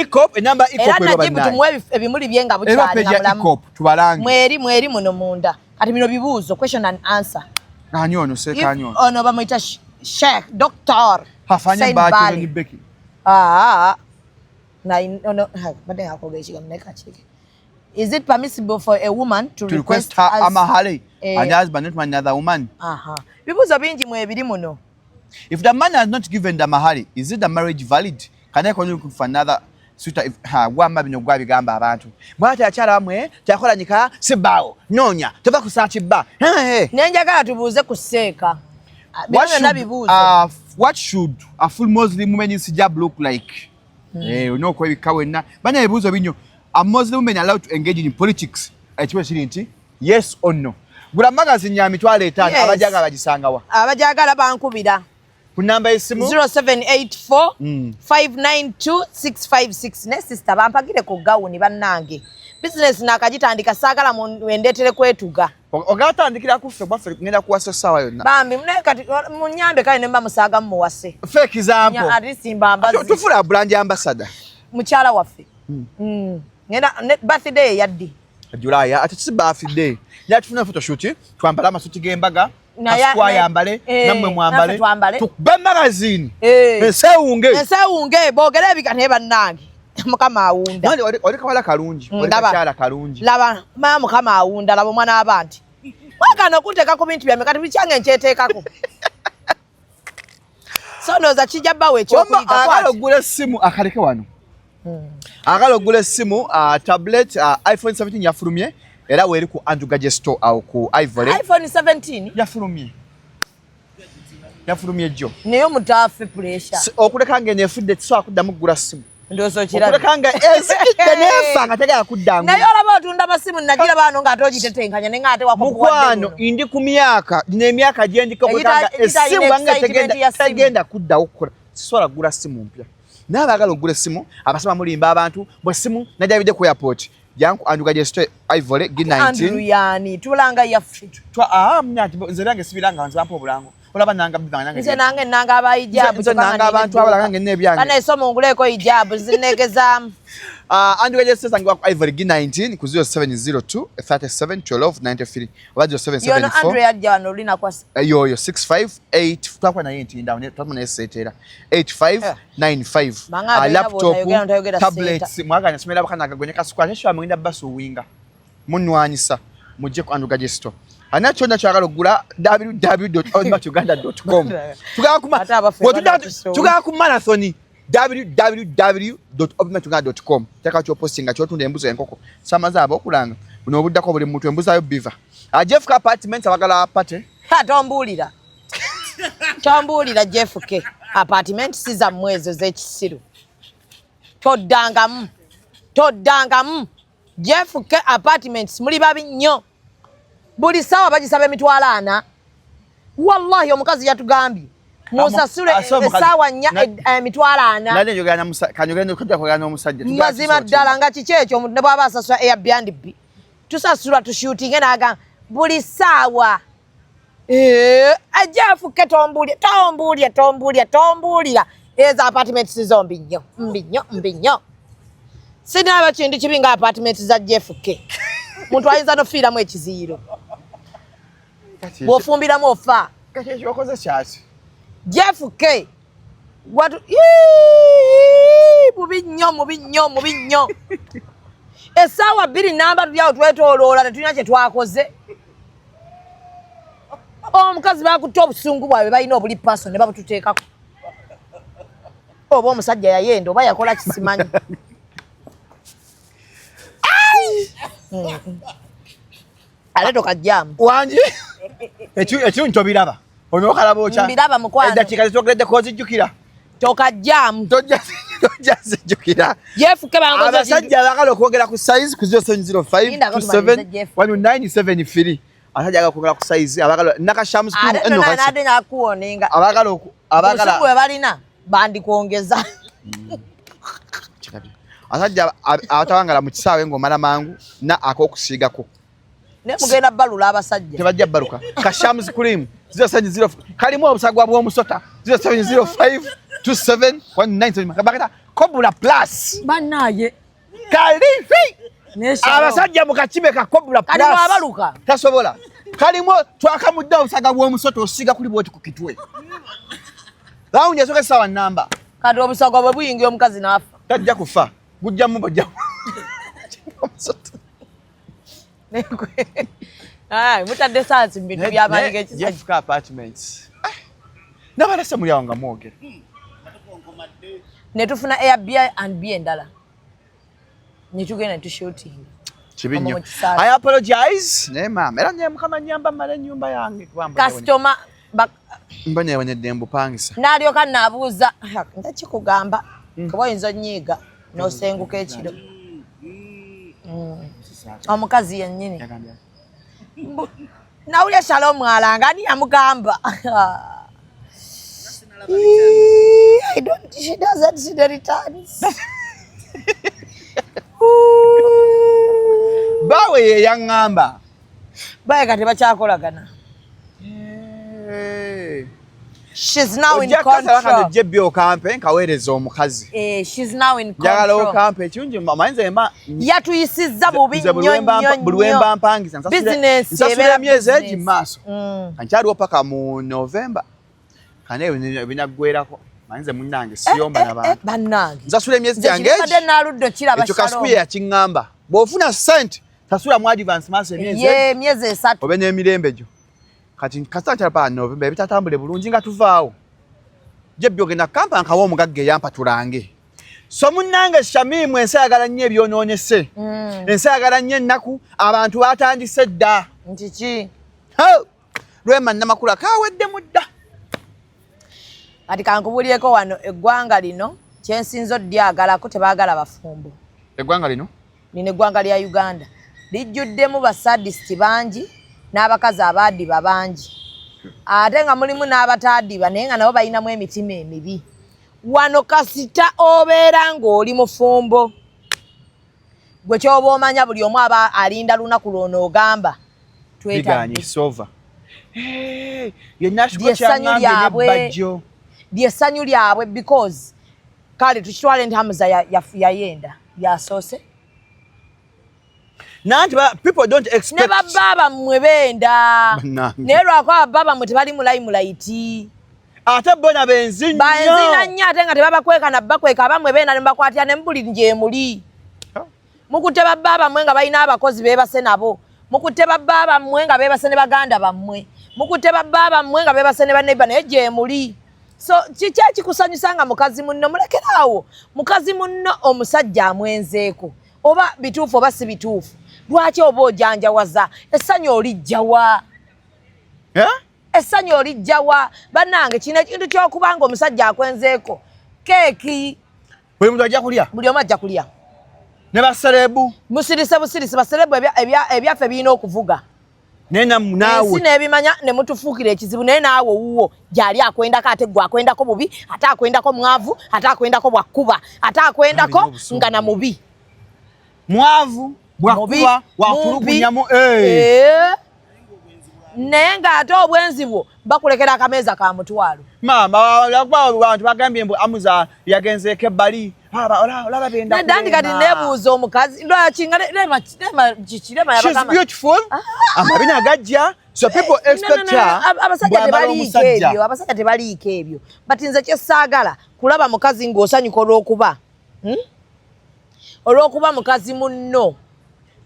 ikop enamba ikop era Najib tumuwe ebimuli byenga bukyali nga mulamu tubalange mweri muno munda kati bino bibuuzo question and answer ani ono seka ani ono ono bamuyita Sheikh Dr. hafanye baatiro ni beki na ono bade akoga ekigambo nekachike. Is it permissible for a woman to request her amahari and the husband not another woman? Bibuzo bingi mu ebiri muno. If the man has not given the mahari, is it the marriage valid? Can I continue looking for another suitor if wamba bino gwa bigamba abantu? Mwata akyala amwe kyakola nyika sibao nonya tova kusachi ba. Nenjagala tubuuze ku seeka. What should a full Muslim woman in hijab look like? No kwa bikawenna. Bana ebuzo binyo. A Muslim woman allowed to engage in politics? Yes or no? Gula magazine ya mitwalo 5 abajaga bagisangawa. Abajagala bankubira. Ku namba esimu 0784 592 656 ne sister bampagire ku gawuni bannange. Business nakagitandika saagala muendetere kwetuga. Ogatandikira kufe baffe ngenda kuwasa sawa yonna. Bambi kati munyambe kale nemba musaaga muwase. Fake example. Arisimba ambazi. Tufula brand ambassador. Mukyala waffe. Ngenda birthday yaddi. July ati si birthday. Yatufuna photoshoot twambala amasuti gembaga. Aswa yambale namwe mwambale. Tukba magazine. Esewunge bogere ebikane bannange. Mukama awunda. Oli kawala kalungi. Oli kakyala kalungi. Laba mama mukama awunda laba mwana abantu. Wakano kuteeka ku bintu byame kati bicyange ncheteekako. Sono za kijaba wecho kuyiga kwati. Akalo gule simu akaleke wano. Akalo gule simu tablet iPhone 17 yafulumye era weri ku Andrew Gadget Store au ku Ivory. iPhone 17 yafulumye. Yafulumye jo. Neyo mutafe pressure. Okuleka ngene efudde tso akuddamu gula simu. ndoso kirala okulekanga esikidde nesanga tegala kuddangu naye olaba otunda masimu nagira bano ng'ate ogitetenkanya ne ng'ate mukwano ndi ku myaka n'emyaka gye ndiko kwekanga essimu bange tegenda kuddawo kukola sisobola kugula simu mpya naye abaagala okugula essimu abasaba mulimba abantu bwe simu najabidde ku airport jangu anduga gye store Ivory G19 yani tulanga yaffe mnyati nze nange sibiranga nze bampa obulango olaba nanga bibanga nange nze nange nanga abayijabu nze nanga abantu abalala nange nebyange bana esoma nguleko hijabu zinegezamu anduga gye store sangiwa ku Ivory G19 ku 0702 37 12 93 oba 0774 yono Andre ajja wano olina kwasa yoyo 658 twakwa naye ntinda twamuna esetera 8595 laptop tablets mwaganya somera bakana kagonyeka squash esho amwinda basu winga munwanyisa mujje ku anduga gye store anacho na chagalo gula www.ozimatuganda.com tugaa ku marathoni www.ozimatuganda.com taka cho postinga cho tunde embuzo enkoko samaza abo okulanga buno obuddako buli muntu embuzo ayo biva Jeff K apartments abagala pate tombulira Jeff K apartment siza mwezo z'ekisiru toddangamu Jeff K apartments muli babi nnyo buli sawa bagisaba emitwalo 4 wallahi omukazi yatugambye musasule sawa nya emitwalo 4 nane yogana kanyogenda kujja kwagana omusajja mazima ddala nga kikekyo omuntu ne bwaba asasula Airbnb tusasula tushooting naga buli sawa Jeff K tombulira eza apartments zombi nnyo mbinyo sinaba kintu kibi nga apartments za Jeff K muntu ayinza nofiiramu ekiziro bwofumbiramu ofa kakeki okoze kyaki Jeff K watu mubi nnyo essaawa 2 namba tulyawo twetooloola tetulina kye twakoze omukazi bakutte obusungu bwabwe balina obuli paso ne babututeekako oba omusajja yayenda oba yakola kisimanyi ale tokajjamu wanji ekyo ntobiraba onokalaba ocha mbiraba mukwano eddakiika zitwogeredde kozijjukira tokajjamu tojjazijjukira Jeff K abasajja abagala okwogera ku size ku 0707279773 abasajja abagala okwogera ku size abagala nakashamusi abagala bwe balina bandikuongeza abasajja abatawangala mu kisaawe ng'omala mangu na ak'okusiigako ne mugenda balula abasajja tebajja baluka kashamuzi cream 0704 kalimu obusagwa bw'omusota 07052719 kabakata Cobra Plus banaye kalifi abasajja mu kakibe ka Cobra Plus kalimu abaluka tasobola kalimu twakamudde obusaga bw'omusota osiga kuli bwoti ku kitwe laundi yasoka sawa namba kati obusagwa bwe buyingira omukazi n'afa tajja kufa gujja mu bajja omusota mutadde saasi mu bintu by'amaanyi g'ekisajja Jeff K apartments nabalese muli awo nga mwogera ne tufuna Airbnb endala ne tugenda tushooting kibi nnyo I apologize naye maama era nye mukama nyamba mmala ennyumba yange customer mbonyeebonyedde mbupangisa n'alyoka naabuuza nja kikugamba kuba oyinza onnyiiga n'osenguka ekiro omukazi yennyini nawulya Shalom alanga ani yamugamba she doesn't see the returns bawe ye yaŋŋamba baye kati bakyakolagana she's now in control jebbi okampe nkaweereza omukazi she's now in njagala control okampe ekirungi amayinza ema yatuyisizza bubi buli lwemba mpangisa nsasula emyezi egi mu maaso kankyaliwo paka mu November kane ebinaggwerako mayinza munnange siyomba n'abantu bannange nsasula emyezi gyange ekyo kasukuye yakiŋŋamba bw'ofuna sente sasula mu advance maaso emyezi 3 obe n'emirembe gyo kati kasita pa November ebitatambule bulungi nga tuvaawo jebbi ogenda kampa nkawo omugagga eyampa tulange so munnange Shamimu ensi ayagala nnyo ebyonoonyese ensi ayagala nnyo ennaku abantu batandise dda nti ki Lwema Namakula kawedde mudda kati kankubulyeko wano eggwanga lino kyensinzo dyagalako tebaagala bafumbo. Eggwanga lino Lino eggwanga lya Uganda lijjuddemu basadisiti bangi n'abakazi abaadiba bangi. Ate nga mulimu n'abataadiba naye nga nabo balinamu emitima emibi. Wano kasita obeera ng'oli mufumbo. Gwe kyoba omanya buli omu aba alinda lunaku lwono ogamba. Bigani sova. Lyessanyu lyabwe because kale tukitwale nti Hamza yayenda yasoose. Nanti people don't expect. Ne bababa mmwe benda. Naye lwako ababa mmwe tebali mulaiti. Ate bona benzinyo. Benzina nnyo ate nga tebabakweka na bakweka abamwe benda ne bakwatira ne mbuli nje muli. Mukutte bababa mmwe nga balina abakozi beebase nabo. Mukutte bababa mmwe nga beebase ne baganda bammwe. Mukutte bababa mmwe nga beebase ne baneiba naye gye muli. So kiki ekikusanyusa nga mukazi munno mulekerawo. Mukazi munno omusajja amwenzeeko. Oba bituufu oba si bituufu. Lwaki oba ojanjawaza? Essanyu olijjawa. Essanyu olijjawa. Bannange kino ekintu ky'okubanga omusajja akwenzeeko. Keeki. Buli muntu ajja kulya? Buli omu ajja kulya. Ne baserebu? Musirise busirisi baserebu ebyaffe birina okuvuga. Nena naawe. Ensi n'ebimanya ne mutufuukira ekizibu naye naawe wuwo gyali akwendako ate gwe akwendako bubi, ate akwendako mwavu, ate akwendako bwakkuba, ate akwendako nga na mubi. Mwavu bwakkuba wakulugunyamu naye ng'ate obwenzi bwo bakulekera akameeza ka mutwalo. Maama abantu bagambye mbu Amuza yagenzeeko ebbali. Olaba benda Dandi kati nebuuza omukazi lwaki nga lema she's beautiful. Amabina agajja. So people expect her. Abasajja tebaliiko ebyo. But nze kyessaagala kulaba mukazi ng'osanyuka olw'okuba mukazi munno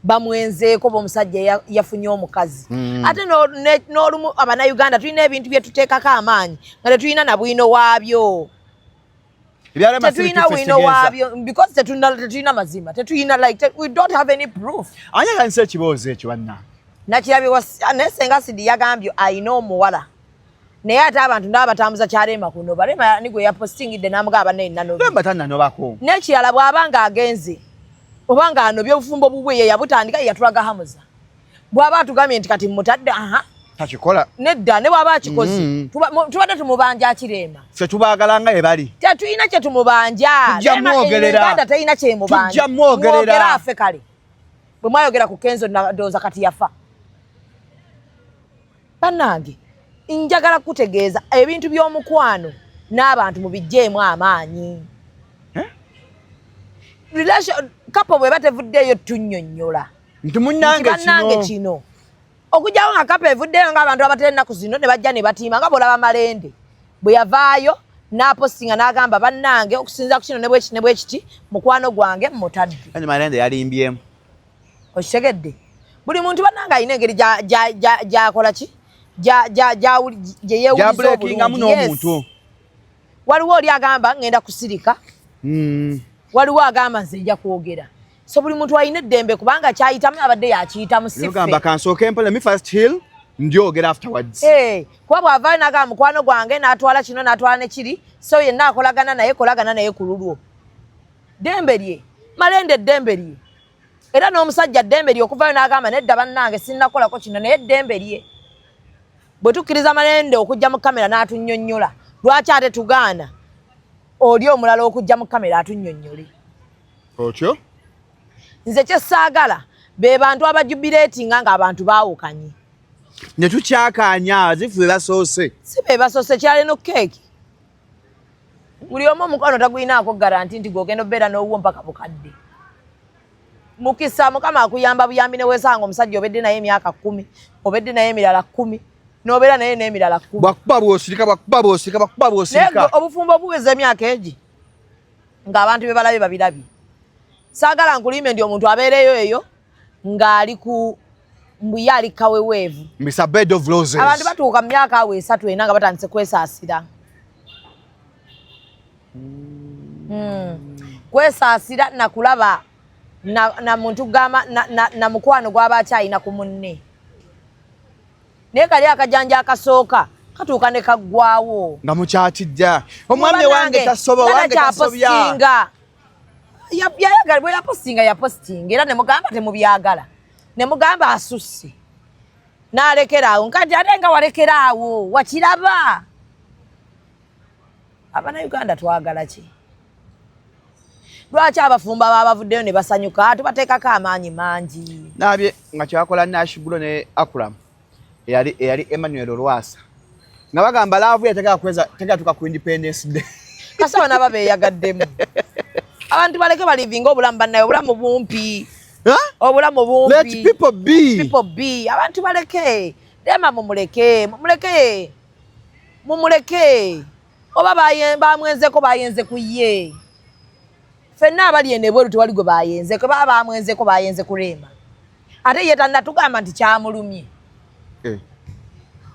bamwenzeeko b'omusajja yafunye omukazi. Ate n'olumu Abannayuganda tulina ebintu bye tuteekako amaanyi nga tetulina na bwino waabyo. Tetulina wino waabyo because tetulina mazima. Tetulina we don't have any proof. Anya kanse ekibuuzo ekyo wanna. Nakirabye naye Senga Sidi yagambye ayina omuwala. Naye ate abantu ndaba batambuza kyalema kuno. Balema ni gwe yapostingidde n'amugaba naye nanobi. Lemba tannanobako. N'ekirala bw'abanga agenze oba nga anobye obufumbo bubwe ye yabutandika yatulaga Hamuza. Bw'aba atugambye nti kati mutadde takikola. Nedda ne bw'aba akikoze. Tubadde tumubanja akirema. Ffe tubaagala nga ebali. Tetulina kye tumubanja. Tujja mwogerera. Uganda terina kye mubanja. Tujja mwogerera. Mwogera affe kale. Bwe mwayogera ku Kenzo ndowooza kati yafa. Bannange njagala kutegeeza ebintu by'omukwano n'abantu mubijjeemu amaanyi. Kapo bwe batevuddeyo tunnyonnyola. Nti munnange kino. Okujjawo nga kapo evuddeyo ng'abantu abatera ennaku zino ne bajja ne batiima nga bw'olaba Malende. Bwe yavaayo n'apostinga n'agamba bannange okusinza ku kino ne bwe kiti mukwano gwange mutadde. Ani Malende yalimbyemu. Okitegedde? Buli muntu bannange alina engeri gy'akola ki? Gye yeewuliza obulungi. Waliwo oli agamba ngenda kusirika. Waliwo agamba nze nja kwogera. So buli muntu alina eddembe kubanga kyayitamu abadde yakiyitamu siffe. Yogamba kansooke empo, let me first heal, ndyogera afterwards. Kuba bw'avaayo n'agamba mukwano gwange n'atwala kino n'atwala ne kiri, so yenna akolagana naye ku lulwo. Ddembe lye, Malende eddembe lye. Era n'omusajja ddembe lye okuvaayo n'agamba nedda bannange sinnakolako kino naye eddembe lye. Bwe tukkiriza Malende okujja mu kamera n'atunnyonnyola, lwaki ate tugaana oli omulala okujja mu kamera atunnyonnyole? Otyo? Nze kyessaagala be bantu abajubileetinga ng'abantu baawukanye. Ne tukyakaanya zifu basoose. Si be basoose kyalina keeki. Buli omu omukwano tagulinaako garanti nti gw'ogenda obeera n'owuwo mpaka bukadde. Mukisa Mukama akuyamba buyambi ne weesanga omusajja obedde naye emyaka 10, obedde naye emirala 10, n'obeera naye n'emirala 10. Bwakuba bw'osirika. Obufumbo buweza emyaka egi ng'abantu be balabye babirabye. Saagala nkulimbe ndi omuntu abeereyo eyo ng'ali ku mbuye ali kaweweevu. Mr. Bed of Roses. Abantu batuuka mu myaka awo 3 ena nga batandise kwesaasira. Kwesaasira na kulaba na muntu gama na mukwano gw'aba akyalina ku munne. Naye kali akajanja akasooka katuuka ne kaggwawo nga mukyatijja omwami wange tasoba wange tasobya yayagala bwe yapostinga era ne mugamba temubyagala ne mugamba asusse n'alekeraawo nkati ate nga walekeraawo wakiraba Abannayuganda twagala ki lwaki abafumba babavuddeyo ne basanyuka tubateekako amaanyi mangi nabye nga kyakola Nashigulo ne Akram eyali Emmanuel Olwasa nga bagamba laavu yategatuka ku Independence Day kasaba naba beeyagaddemu abantu baleke balivinga obulamu bannaye obulamu bumpi obulamu bumpi let people be abantu baleke dema mumuleke oba bamwenzeko bayenze ku ye fenna abali enebweru tewali gwe bayenzeko baba bamwenzeko bayenze ku Rema ate ye tannatugamba nti kyamulumye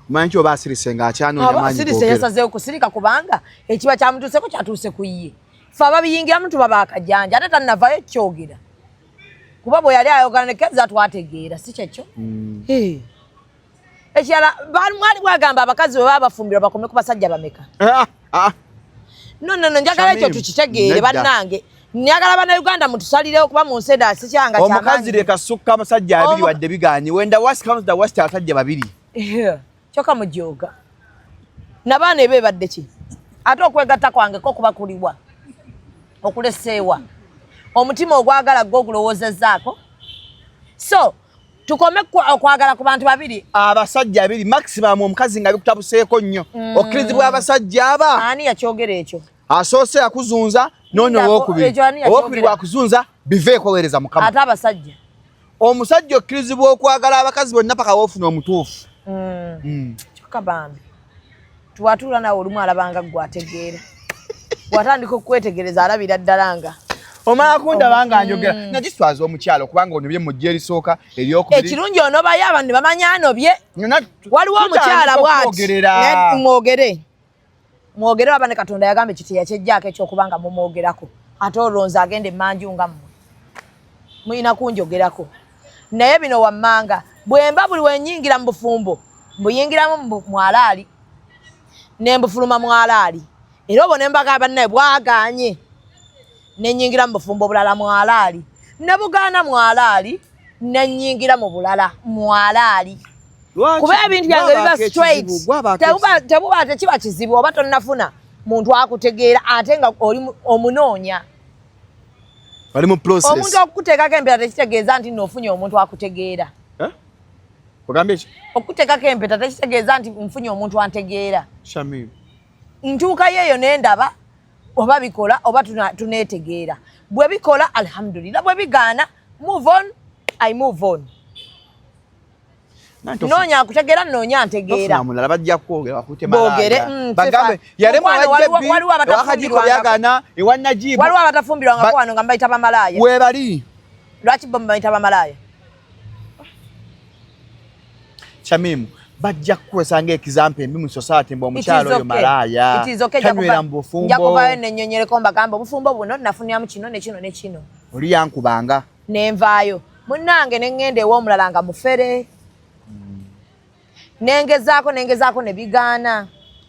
manchi oba asirise nga akyano nyamanyi asirise yasazeewo kusirika kubanga ekiba kyamutuuseko kyatuuse ku ye fe ababiyingiramu tuba bakajanja ate tannavayo kyogera kuba bwe yali ayogana ne Keza twategeera si kyekyo ekirala mwali bwagamba abakazi bwe baba bafumbirwa bakome ku basajja bameka no njagala ekyo tukitegeere bannange njagala Bannayuganda mutusalirewo kuba mu nsenda sikyanga kyamaanyi omukazi leka sukka abasajja abiri wadde biganyi wenda worst comes the worst abasajja babiri kyoka mujooga nabaana ebebadde ki ate okwegatta kwange ko kuba kuliwa okuleseewa omutima ogwagala gwo ogulowoozezzaako so tukome okwagala ku bantu babiri abasajja abiri maximum omukazi nga bikutabuseeko nnyo okkirizibwa abasajja aba ani yakyogera ekyo asoose akuzunza nono owokubiri bwakuzunza biveeko weereza Mukama ate abasajja omusajja okkirizibwa okwagala abakazi bonna paka woofuna omutuufu kyokka bambi tuwatuula nawe olumu alabanga gwategeera bwatandika okwetegereza alabira ddala nga omala kundaba nga njogera nakitwaza omukyalo kubanga onobye mujja erisooka eryokubiri ekirungi onobayo abantu ne bamanya anobye waliwo omukyala bwati mwogere waba ne Katonda yagambe kiti yakyejjaako ekyokubanga mumwogerako ate olonza agenda emmanju nga mmwe muyina kunjogerako naye bino wammanga bwemba buli wenyingira mu bufumbo mbuyingiramu mwalaali nembufuluma mwalaali era obwo nembaga bannaye bwaganye nenyingira mu bufumbo bulala mwalaali ne bugaana mwalaali nenyingira mu bulala mwalaali kuba ebintu byange biba straight tebuba tekiba kizibu oba tonnafuna muntu akutegeera ate nga oli omunoonya ali mu process omuntu okuteekako empeta tekitegeeza nti nofunye omuntu akutegeera ogambye ki okuteekako empeta tekitegeeza nti nfunye omuntu antegeera Shamim ntuukayo eyo nendaba oba bikola oba tuneetegeera bwe bikola alhamdulillah bwe bigaana move on I move on noonya akutegeera noonya ntegeera mulala bajja kwogera bakute boogere bagambe yaremu abajjabbi byagana ewannajibu waliwo abatafumbirwa nga kwano nga mbayita bamalaaya webali lwaki bo mbayita bamalaaya Shamim bajja kukwesanga example embi mu society mbo omukyalo oyo malaaya tanywera mu bufumbo njakuvayo nennyonyereko mbagamba obufumbo buno nafunyamu kino nekino nekino oli yankubanga nenvaayo munnange neŋŋenda ew'omulala nga mufere nengezaako ne bigaana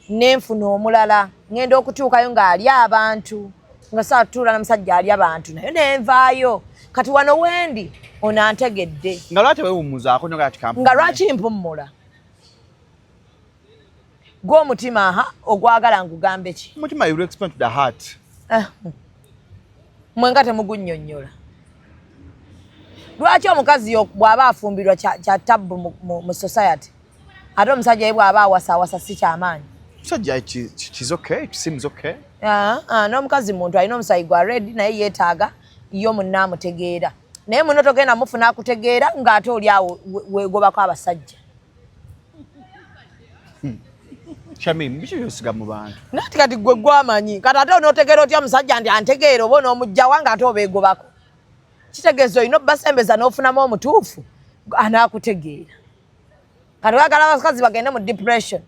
nenfuna omulala ŋŋenda okutuukayo ng'ali abantu nga saatuula na musajja ali abantu naye nenvaayo kati wano wendi ono antegedde nga lwaki wewummuzaako nga lwaki mpummula gw'omutima ogwagala ngugambe ki omutima you explain to the heart mwenga temugunnyonnyola lwaki omukazi bw'aba afumbirwa kya tabbu mu society ate omusajja ye bw'aba awasawasa si kyamaanyi musajja she's okay it seems okay n'omukazi muntu alina omusayi gwa redi naye yeetaaga yo munna amutegeera naye muno togenda mufuna akutegeera ng'ate oli awo weegobako abasajja Shamim biki byosiga mu bantu nati kati gwe gwamanyi kati ate onootegeera otya omusajja nti antegeera oba onoomugjawa ng'ate obeegobako kitegeeza olina obbasembeza n'ofunamu omutuufu anaakutegeera kati wagala abakazi bagende mu depression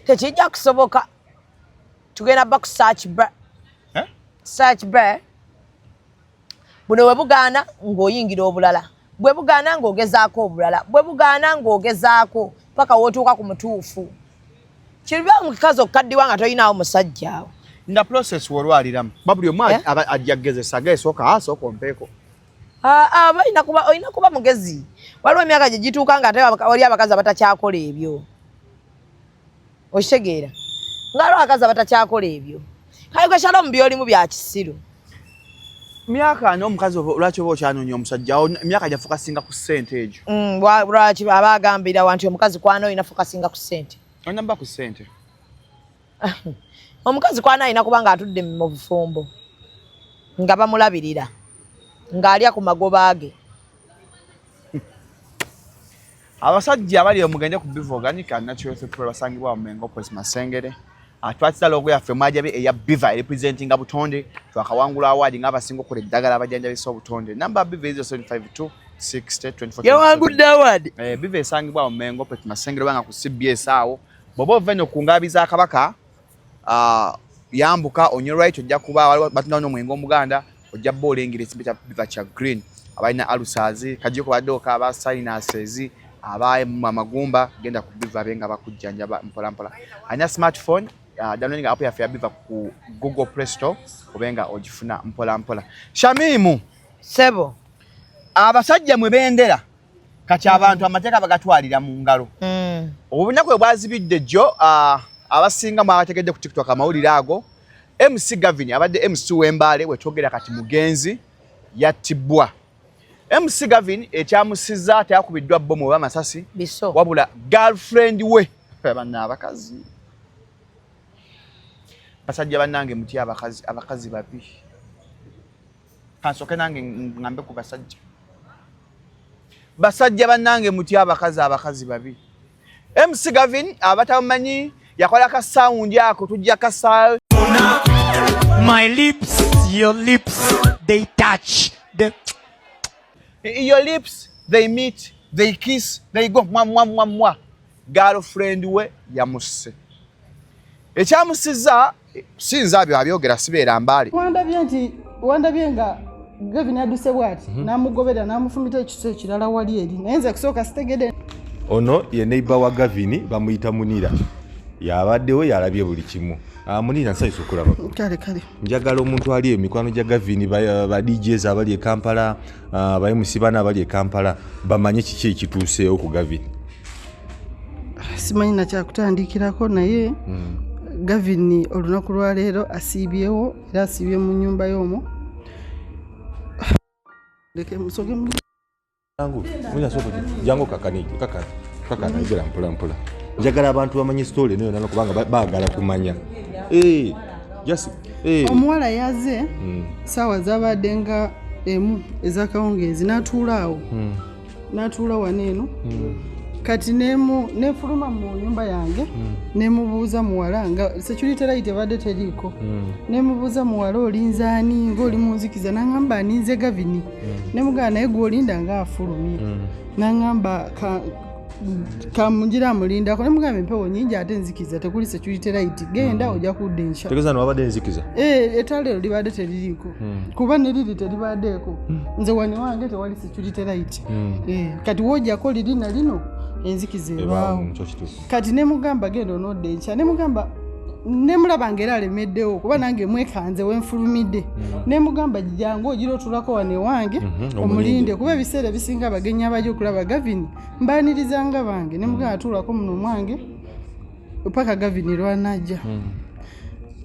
tekijja kusoboka tugenda bba ku search bar buno we bugaana ng'oyingira obulala bwe bugaana ng'ogezaako obulala bwe bugaana ng'ogezaako paka wootuuka ku mutuufu kiba mukazi okukaddiwa nga toyinaawo musajja awo nga process wolwaliramu babuli omu ajja gezesa gesooka asooka ompeeko olina kuba mugezi waliwo emyaka gye gituuka nga ate oli abakazi abatakyakola ebyo okitegeera nga waliwo abakazi abatakyakola ebyo kale kwekyala mu byolimu bya kisiru myaka n'omukazi lwaki oba okyanoonya omusajja emyaka gyafokasinga ku ssente egyo lwaki aba agambira wanti omukazi kwanoonya fokasinga ku ssente onamba ku ssente omukazi kwana alina kuba ng'atudde mu bufumbo nga bamulabirira ng'alya ku magoba ge abasajja abali omugende ku Biva Organic and Natural Food basangibwa mu Mengo Police Masengere atwatira logo yaffe mwajabe eya Biva representing Abutonde twakawangula award ng'abasinga okukola eddagala abajanjabisa obutonde number Biva is 752 60 24 yawangudde award Biva esangibwa mu Mengo Police Masengere banga ku CBS awo bobo veno kungabiza akabaka yambuka on your right ojja kuba batunda n'omwengo omuganda ojja bolengire ekibita Biva cha green abalina alusazi kajiko badoka aba sinuses abaye mu magumba genda ku Biva benga bakujjanja mpola mpola anya smartphone downloading app ya Biva ku Google Play Store obenga ogifuna mpola mpola Shamimu sebo abasajja mwe bendera kati abantu amateeka bagatwalira mu ngalo obunaku bwazibidde jjo abasinga mu abategedde ku TikTok amawulire ago MC Gavin abadde MC w'Embale wetwogera kati mugenzi yattibwa MC Gavin ekyamusiza atakubiddwa bomu oba masasi wabula girlfriend we banna abakazi basajja bannange muti abakazi babi kansoke nange ngambe ku basajja bannange muti abakazi babi MC Gavin abatamanyi yakola ka sound yako tujja ka sound my lips your lips they touch your lips they meet they kiss they go mwa girlfriend we yamusse ekyamusiza sinza abyogera sibeera Mbale wandabye nga Gavin aduse bwati namugobera namufumita ekisa ekirala wali eri nayenza kusooka sitegede ono ye neighbor wa Gavin bamuyita Munira yabaddewo yalabye buli kimu Munira nsayisa okulaba kale njagala omuntu ali emikwano gya Gavin ba DJs abali e Kampala bayi musibana abali e Kampala bamanye kiki ekituuseewo ku Gavin simanyi nakyakutandikirako naye Gavin olunaku lwa leero asiibyewo era asiibye mu nnyumba y'omwo leke musoge mu jango kakani njala mpola njagala abantu bamanye story nayo nano kubanga baagala kumanya omuwala yaze saawa zabadde nga emu ezakawungeezi n'atuula wano eno kati nefuluma mu nyumba yange nemubuuza muwala nga security light ebadde teriiko nemubuuza muwala olinzaani ng'oli munzikiza naŋŋamba aninze Gavin nemugamba naye gw'olinda ng'afulumye naŋŋamba kamungira amulindako nemugamba empewo nyingi ate nzikiza tekuli security light genda ojja kudda enkya tegeza nobadde nzikiza ettaala ero libadde teririiko kuba neriri teribaddeeko nze wani wange tewali security light kati wojjako lirina lino enzikiza ebaawo kati nemugamba genda onodda enkya nemugamba nemulaba ng'era alemeddewo kuba nange mwekanze wenfulumidde nemugamba jangu ogira otulako wane wange omulinde kuba ebiseera ebisinga abagenyi abajja okulaba Gavin mbaanirizanga bange nemugamba atuulako muno mwange paka Gavin lwanajja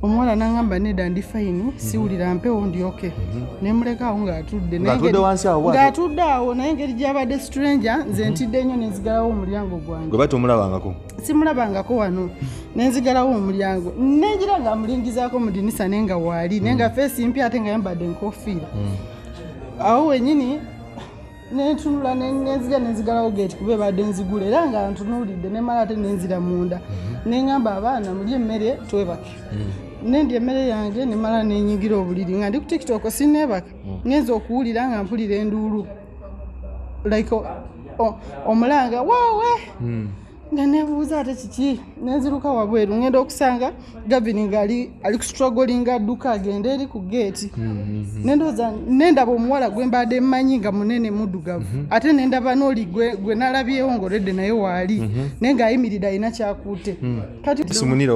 omuwala n'angamba nedda ndi fayini siwulira mpewo ndyoke nemulekaawo ng'atudde awo naye engeri gy'abadde stranger nze ntidde nnyo nenzigalawo omulyango gwange gwe bati omulabangako simulabangako wano nenzigalawo omulyango nengira nga amulingizaako mu dinisa naye nga waali naye nga feesi mpya ate nga yambadde enkofiira awo wenyini nentunula nenzigalawo gate kuba ebadde nzigula era nga ntunuulidde nemala ate nenzira munda neŋŋamba abaana mulye emmere twebake nendya emmere yange nemala nenyigira obuliri nga ndi ku TikTok sineebaka ngenza okuwulira nga mpulira enduulu like omulanga waawe nebuuza ate kiki nenziruka wabweru ngenda okusanga Gavin ali struggling adduka agenda eri ku gate nendoza nendaba omuwala gwe mbadde mmanyi nga munene muddugavu ate nendaba n'oli gwe nalabyewo ng'oledde naye waali naye ng'ayimirira alina kyakutte kati simunira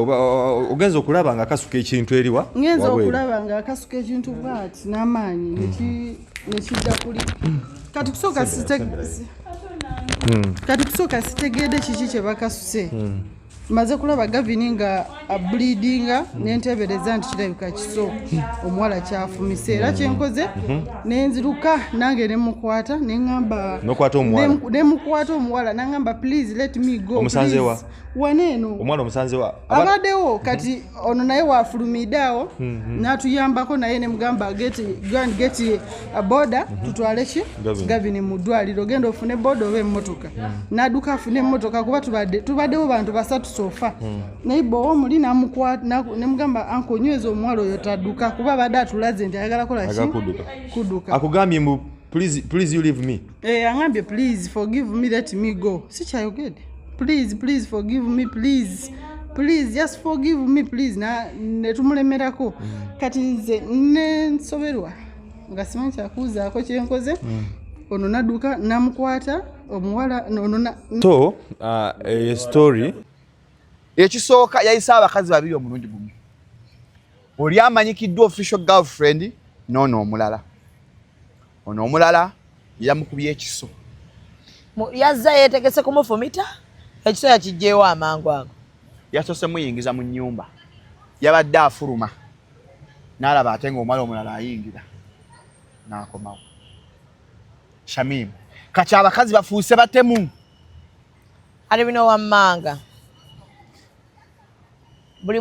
ogenza okulaba nga akasuka ekintu eriwa ngenza okulaba nga akasuka ekintu bwati n'amaanyi nekidda kuli kati kusooka sitegedde kiki kye bakasuse maze kulaba Gavin nga ableedinga nentebereza nti kirabika kiso omuwala kyafumise era kyenkoze nenziruka nange nemukwata neŋŋamba nemukwata omuwala naŋŋamba please let me go omusanzewa waneeno omwana omusanzewa abaddewo kati ono naye wafulumiddeawo n'atuyambako naye nemugamba get a border tutwale ki Gavin mu ddwaliro genda ofune boda oba emmotoka n'adduka afune emmotoka kuba tubaddewo bantu basatu sofa naye bwowa omuli namukwata nemugamba ankonyweza omuwala oyo tadduka kuba abadde atulaze nti ayagala kola ki kudduka akugambye mu please you leave me angambye please forgive me let me go sikyayogedde please forgive me please just forgive me please netumulemerako kati nze nensoberwa nga simanyi kyakuuzaako kyenkoze ono nadduka namukwata omuwala so story ekisooka yayisa abakazi babiri omulundi gumu oli amanyikiddwa official girlfriend noono omulala yamukubye ekiso yazza yeetegese kumufumita ekiso yakijjeewo amangu ago yasose muyingiza mu nnyumba yabadde afuluma n'alaba ate ng'omwala omulala ayingira n'akomawo Shamimu kati abakazi bafuuse batemu ate bino wammanga buli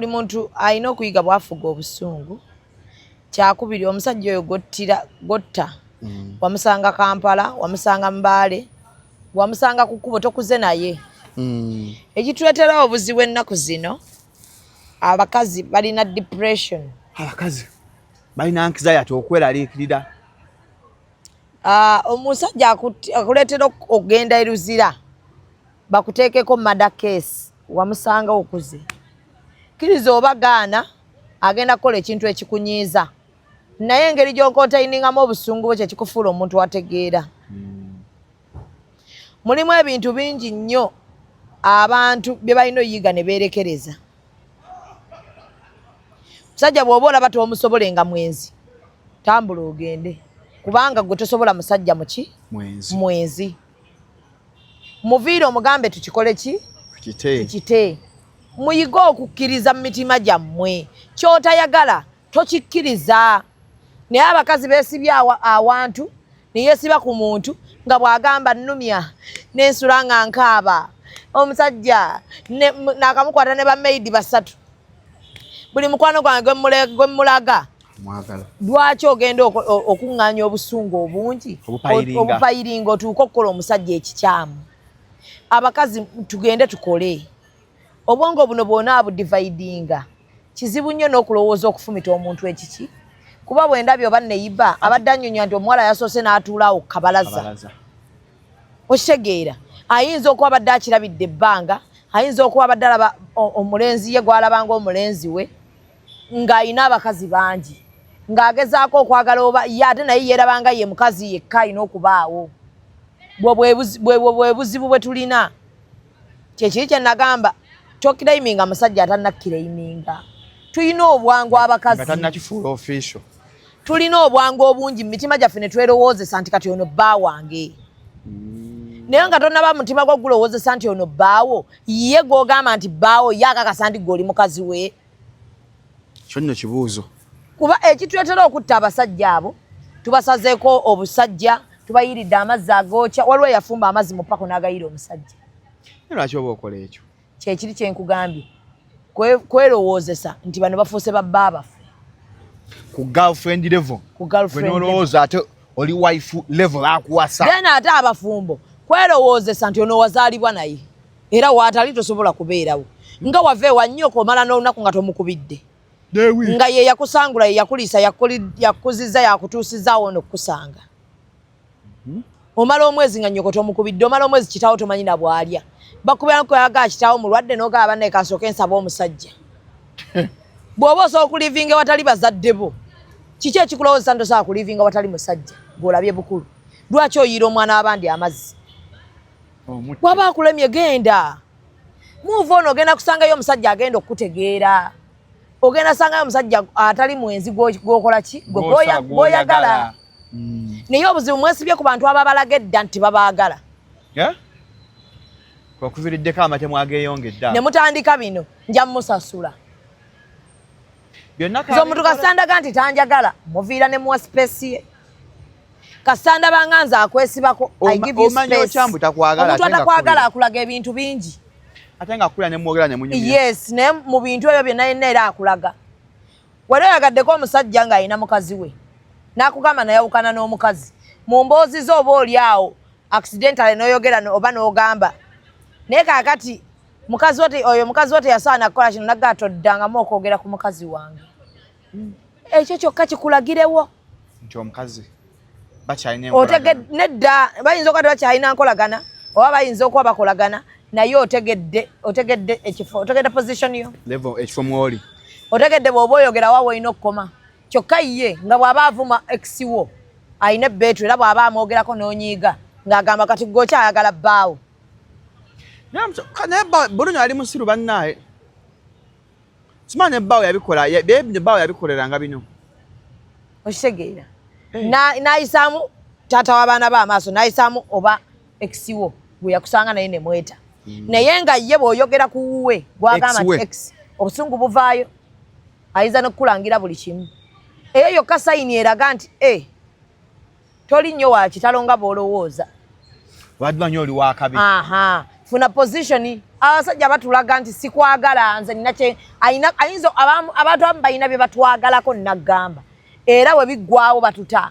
muntu alina okuyiga bwafuga obusungu kyakubiri omusajja oyo gotta wamusanga Kampala wamusanga Mbale wamusanga ku kkubo tokuze naye ekituleetera obuzibu ennaku zino abakazi balina depression abakazi balina anxiety okweraliikirira omusajja akuleetera okugenda eruzira bakuteekeko murder case wamusanga okuze kiriza oba gaana agenda kukola ekintu ekikunyiiza naye engeri gy'okontainingamu obusungu bwe kyekikufuula omuntu wategeera mulimu ebintu bingi nnyo abantu bye balina oyiga ne beerekereza musajja bw'oba olaba toomusobolenga mwenzi tambula ogende kubanga gwe tosobola musajja muki mwenzi muviire omugambe tukikole ki tukite muyiga okukkiriza mu mitima gyammwe kyotayagala tokikkiriza naye abakazi beesibye awantu neyeesiba ku muntu nga bw'agamba nnumya n'ensula nga nkaaba omusajja nakamukwata ne bamaidi basatu buli mukwano gwange gwe mulaga lwaki ogenda okuŋŋaanya obusungu obungi obupayiringa otuuka okukola omusajja ekikyamu abakazi tugende tukole obwongo buno bwona abudividinga kizibu nnyo n'okulowooza okufumita omuntu ekiki kuba bwendabye oba neyiba abadde annyonnyola nti omuwala yasoose n'atuulaawo ku kabalaza okitegeera ayinza okuba abadde akirabidde ebbanga ayinza okuba abadde alaba omulenzi ye gw'alabanga omulenzi we ng'ayina abakazi bangi ng'agezaako okwagala oba ye ate naye yeerabanga ye mukazi yekka alina okubaawo bwe buzibu bwe tulina kyekiri kye nagamba tokiraiminga musajja atannakkiraiminga tulina obwangu abakazi tulina obwangu obungi mu mitima gyaffe ne twerowoozesa nti kati ono bba wange naye nga tonnaba mutima gwo gulowoozesa nti ono bbaawo ye gw'ogamba nti bbaawo ye akakasa nti gw'oli mukazi we kyo nno kibuuzo kuba ekituleetera okutta abasajja abo tubasazeeko obusajja tubayiridde amazzi agookya waliwo eyafumba amazzi mu pako n'agayira omusajja lwaki oba okola ekyo kyekiri kyenkugambye kwerowoozesa nti bano bafuuse babba baffe ku girlfriend level nolowooza ate oli wife level akuwasa then ate abafumbo kwerowoozesa nti ono wazaalibwa naye era waatali tosobola kubeerawo nga wava ewa nnyoko omala n'olunaku nga tomukubidde nga ye yakusangula ye yakuliisa yakuziza yakutuusizaawo ono okukusanga omala omwezi nga nnyoko tomukubidde omala omwezi kitaawo tomanyi na bw'alya bakubera ko yaga kitaawo mulwadde noga abanne kasooke nsaba omusajja bw'oba osobola okulivinga watali bazadde bo kiki ekikulowooza ntosobola kulivinga watali musajja bw'olabye bukulu lwaki oyiira omwana w'abandi amazzi bw'aba akulemye genda move on ogenda kusangayo omusajja agenda okutegeera ogenda sangayo omusajja atali mwenzi gwokola ki gwoyagala naye obuzibu mwesibye ku bantu ababalaga edda nti babaagala okuviriddeko amatemu ageeyongedda ne mutandika bino nja musasula nze omuntu kasandaga nti tanjagala muviira ne muwa space ye kasanda banganza akwesibako I give you space omuntu atakwagala akulaga ebintu bingi ate nga akula ne mwogera ne munyumya yes ne mu bintu ebyo byonna yenna era akulaga wali oyagaddeko omusajja ng'alina mukazi we n'akugamba nayawukana n'omukazi mu mboozi zo oba oli awo accidentally n'oyogera oba n'ogamba naye kaakati oyo mukazi wo teyasaana kukola kino nagga toddangamu okwogera ku mukazi wange ekyo kyokka kikulagirewo nti omukazi nedda bayinza okuba tebakyalina nkolagana oba bayinza okuba bakolagana naye otegedde ekifo otegedde position yo ekifo mwoli otegedde bw'oba oyogera waawe olina okukoma kyokka ye nga bw'aba avuma eksiwo alina ebbeetu era bw'aba amwogerako n'onyiiga ng'agamba kati gwe okyayagala bbaawo naye bulunyo ali musiru bannaye simanyi ebbaawo yabikola ebbaawo yabikoleranga bino okitegeera n'ayisaamu taata w'abaana b'amaaso n'ayisaamu oba eksiwo gwe yakusanga naye ne mweta naye nga ye bw'oyogera ku wuwe gwagamba nti x obusungu buvaayo ayinza n'okukulangira buli kimu eyo yokka sayini eraga nti toli nnyo wa kitalo nga bw'olowooza wadde nnyo oli wakabi funa position abasajja batulaga nti sikwagala nze nina ayinza abantu abamu balina bye batwagalako nagamba era we biggwawo batuta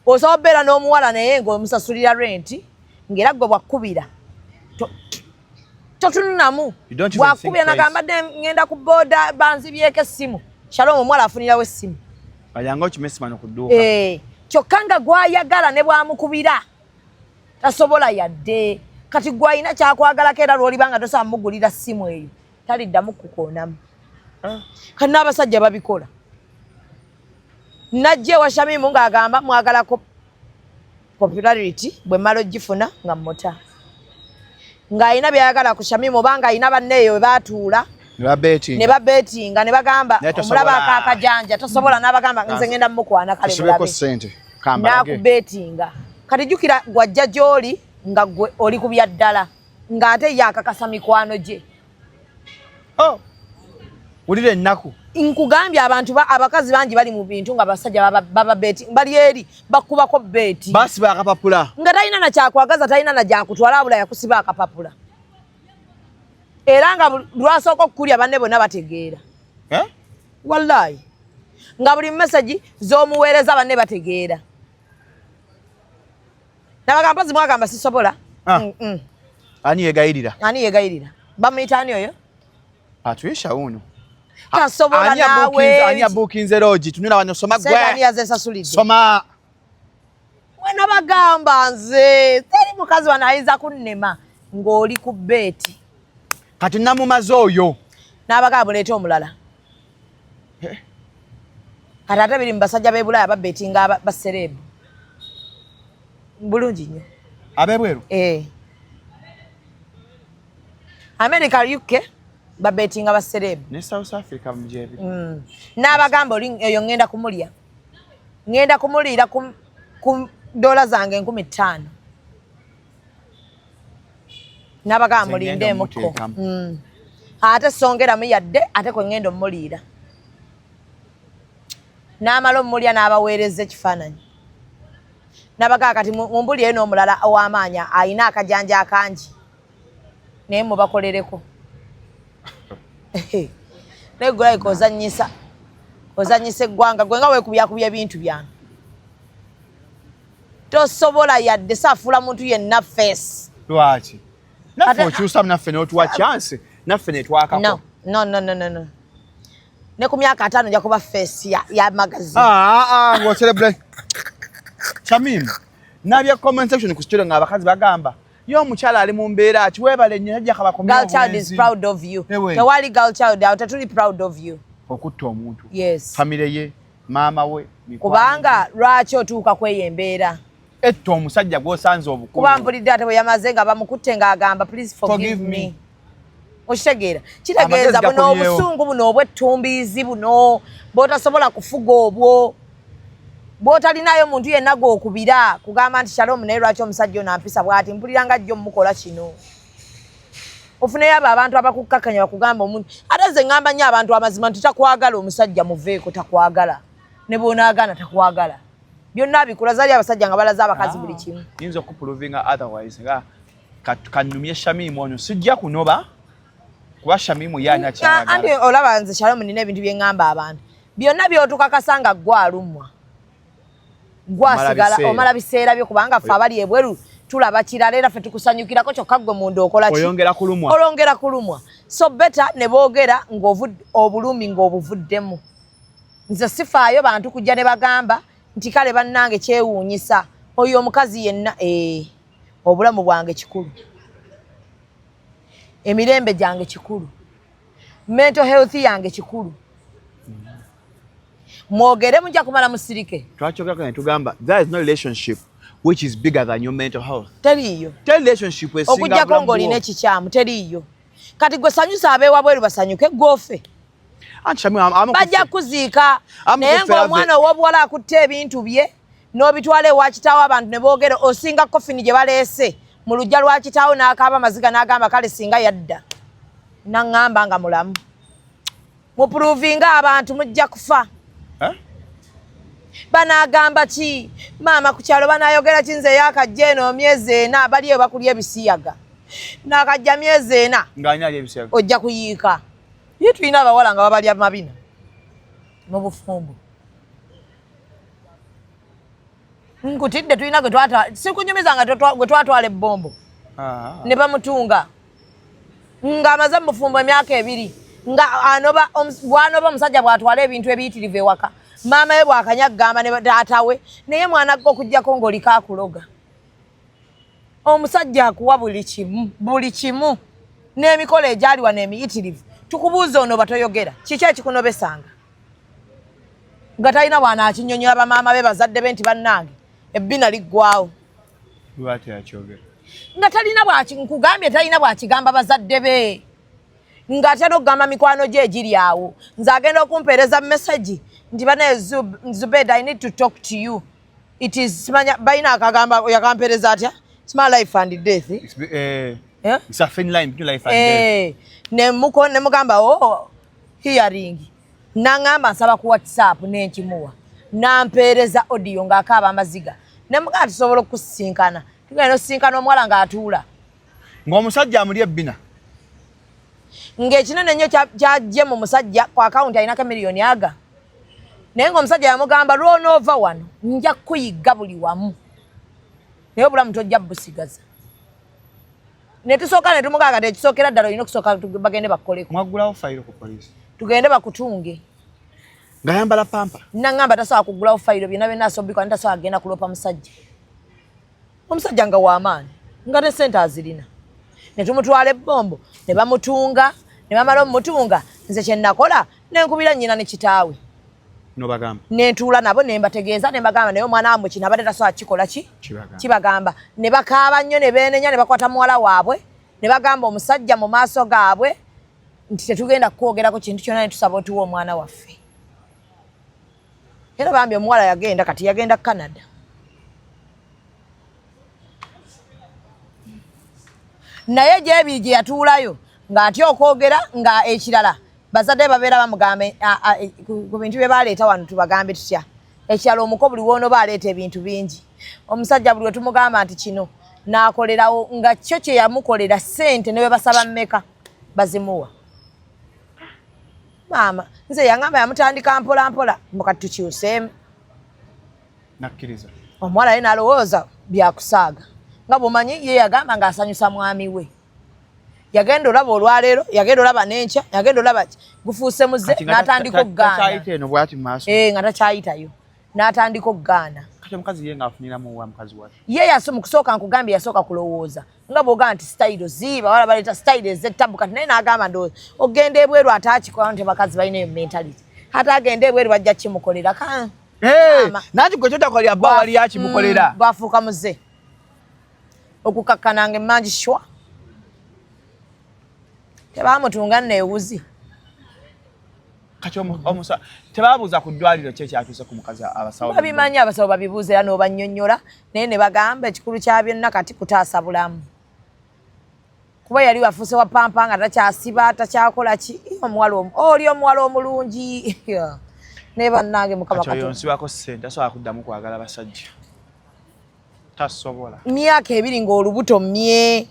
osobola obeera n'omuwala naye ng'omusasulira renti ng'era gwe bwakubira totununamu bwakubira nagamba dde ngenda ku booda banzibyeko essimu Shalom omuwala afunirawo essimu ayanga okimesimano ku dduuka kyokka nga gwayagala ne bwamukubira tasobola yadde kati gwalina kyakwagalako era lw'olibanga tosobola mugulira ssimu eyo taliddamu kukoonamu kati n'abasajja babikola najje wa Shamimu ng'agamba mwagalako popularity bwe mmala ogifuna nga mmota ng'alina byayagala ku Shamimu oba ng'alina banneeyo we baatuula ne babetinga ne bagamba omulaba akaakajanja tosobola n'abagamba nze ngenda mukwana kale mulabe n'akubetinga kati jjukira gwajja gy'oli nga gwe oli ku bya ddala ng'ate ye akakasa mikwano gye wulira ennaku nkugambye abantu abakazi bangi bali mu bintu nga basajja baba beti bali eri bakubako beti basiba akapapula nga talina na kyakwagaza talina na jakutwala abula yakusiba akapapula era nga lwasooka okukulya banne bonna bategeera wallahi nga buli message z'omuweereza banne bategeera nabagamba zimwagamba sisobola ani yegayirira bamuyita ani oyo atuyisha uno tasobola nawe ani abukinze logi tunula wano soma gwe ani yazesasulidde soma wena bagamba nze teri mukazi wanayinza kunnema ng'oli ku beti kati namumaze oyo n'abagamba leeta omulala kati ate biri mu basajja b'e Bulaya babetinga baserebu bulungi nnyo abebweru America UK babetinga baserebu ne South Africa mjebi n'abagamba oli eyo ngenda kumulira ku dola zange 15 n'abagamba mulinde muko ate songeramu yadde ate kwe ngenda omulira n'amala omulya n'abaweereza ekifaananyi n'abagamba kati mumbulire n'omulala ow'amaanyi ayina akajanja akangi naye mubakolereko naye gulaika ozanyisa eggwanga gwe nga weekubyakubya ebintu byange tosobola yadde saafuula muntu yenna feesi lwaki naffe okyusamu naffe n'otuwa chance naffe netwakako no ne ku myaka 5 nja kuba feesi ya magazine ng'ocelebrate Shamimu nabya comment section ku studio ng'abakazi bagamba yo omukyala ali mu mbeera ati weebale nnyo ajja kabakomya Girl child is proud of you. Ewe. Tewali girl child out atuli proud of you. okutta omuntu Yes. famire ye maama we Kubanga lwaki otuuka kweyo embeera. etta omusajja gw'osanze obukulu Kuba mpulidde ate bwe yamaze nga bamukutte ng'agamba please forgive me. Okitegeera kitegeeza buno obusungu buno obw'ettumbiizi buno bw'otasobola kufuga obwo bw'otalinayo muntu yenna gw'okubira kugamba nti Shalom naye lwaki omusajja ono ampisa bw'ati mpulira nga jjo mukola kino ofuneyo abo abantu abakukkakanya bakugamba omuntu ate nze ngamba nnyo abantu amazima nti takwagala omusajja muveeko takwagala ne bw'onaagana takwagala byonna bikula zali abasajja nga balaza abakazi buli kimu yinza okupuluvinga otherwise nga kannumye Shamimu ono sijja kunoba kuba Shamimu yaana kyagala anti olaba nze Shalom nina ebintu bye ngamba abantu byonna byotukakasa nga gwalumwa gwasigala omala biseera byo kubanga ffe abali ebweru tulaba kirala era ffe tukusanyukirako kyokka gwe munda okola ki olongera kulumwa so better ne boogera ng'obulumi ng'obuvuddemu nze sifaayo bantu kujja ne bagamba nti kale bannange kyewuunyisa oyo omukazi yenna obulamu bwange kikulu emirembe gyange kikulu mental health yange kikulu mwogere mujja kumala musirike twakyogerako ne tugamba there is no relationship which is bigger than your mental health teriiyo relationship okujjako ng'olina ekikyamu teriiyo kati gwe sanyusa abeewabweru basanyuke gwofe bajja kuziika naye ng'omwana ow'obuwala akutte ebintu bye n'obitwala ewa kitaawo abantu ne boogera osinga kofini gye baleese mu lujja lwa kitaawo n'akaaba amaziga n'agamba kale singa yadda naŋŋamba nga mulamu mupuluvinga abantu mujja kufa banaagamba ki maama ku kyalo banaayogera ki nze yakajja eno myezi ena bali eyo bakulya ebisiyaga n'akajja myezi ena ojja kuyiika ye tulina abawala nga babalya mabina mu bufumbo nkutidde tulina gwe twatwala sikunyumiza nga gwe twatwala ebbombo ne bamutunga ng'amaze mu bufumbo emyaka 2 nga bw'anoba omusajja bw'atwala ebintu ebiyitirivu ewaka maama we bw'akanyagamba ne taata we naye mwana gwe okugjako ng'oliko akuloga omusajja akuwa buli kimu n'emikolo egyali wano emiyitirivu tukubuuza ono batoyogera kiki ekikunobesanga nga talina bwana akinyonyola bamaama be bazadde be nti bannange ebbina liggwawo nga talina nkugambye talina bwakigamba bazadde be ng'atera okugamba mikwano gye egiri awo nze agenda okumpeereza message nti banaye Zubeda I need to talk to you it is balina akagamba yakampeereza atya it's my life and death it's a thin line between life and death ne mugamba hearing nangamba nsaba ku WhatsApp n'enkimuwa nampeereza audio ng'akaaba amaziga ne mugamba tusobola okusinkana tugenda osinkana omuwala ng'atuula ng'omusajja amuli ebbina ng'ekinene nnyo kyajje mu musajja ku akawunti alinako miliyoni aga naye ng'omusajja yamugamba lw'onoova wano nja kuyigga buli wamu naye obulamu tojja busigaza ne tusooka ne tumugamba tekisookera ddala olina okusooka bagende bakukoleko mwaggulawo fayiro ku poliisi tugende bakutunge ng'ayambala pampa nangamba tasobola kuggulawo fayiro byonna byonna asobikwa ntasobola agenda kulopa musajja omusajja nga w'amaanyi nga ne sente azirina ne tumutwala ebbombo ne bamutunga ne bamala omutunga nze kye nakola nenkubira nnyina ne kitaawe nobagamba nentuula nabo ne mbategeeza ne mbagamba naye omwana wamwe kino abadde tasobola kikola kibagamba ne bakaaba nnyo ne beenenya ne bakwata muwala waabwe ne bagamba omusajja mu maaso gaabwe nti tetugenda kwogerako kintu kyonna ne tusaba otuwa omwana waffe era bambi omuwala yagenda kati yagenda Canada naye gyebiri gye yatuulayo ng'atya okwogera nga ekirala bazadde babeera bamugambe ku bintu bye baleeta wano tubagambe tutya ekirala omuko buli woonoba aleeta ebintu bingi omusajja buli we tumugamba nti kino n'akolerawo nga kyo kye yamukolera ssente ne bwe basaba mmeka bazimuwa maama nze yangamba yamutandika mpola mpola mbukati tukyuseemu nakkiriza omuwala ye n'alowooza byakusaaga nga bw'omanyi ye yagamba ng'asanyusa mwami we yagenda olaba olwaleero yagenda olaba n'enkya yagenda olaba gufuuse muze n'atandika okugaana nga takyayitayo n'atandika okugaana kati omukazi yenga afuniramu wa mukazi wake ye yasomu kusooka nkugambye yasooka kulowooza nga bw'ogamba nti style ziba wala baleeta style ez'ettabu kati naye n'agamba ndowooza ogenda ebweru ate akikola nti bakazi balina eyo mentality ate agenda ebweru bajja kimukolera nanti gwe kyotakolera bba wali yakimukolera bwafuuka muze okukakkananga emmangi shwa tebamutunga neewuzi kati omusa tebabuuza ku ddwaliro kye kyatuuse ku mukazi abasawo babimanyi abasawo babibuuza era n'obannyonnyola naye ne bagamba ekikulu kya byonna kati kutaasa bulamu kuba yali wafuuse wa pampa nga takyasiba takyakola ki omuwala oli omuwala omulungi naye bannange mukama yonsibako ssente tasobola kuddamu kwagala basajja tasobola myaka 2 ng'olubuto mmye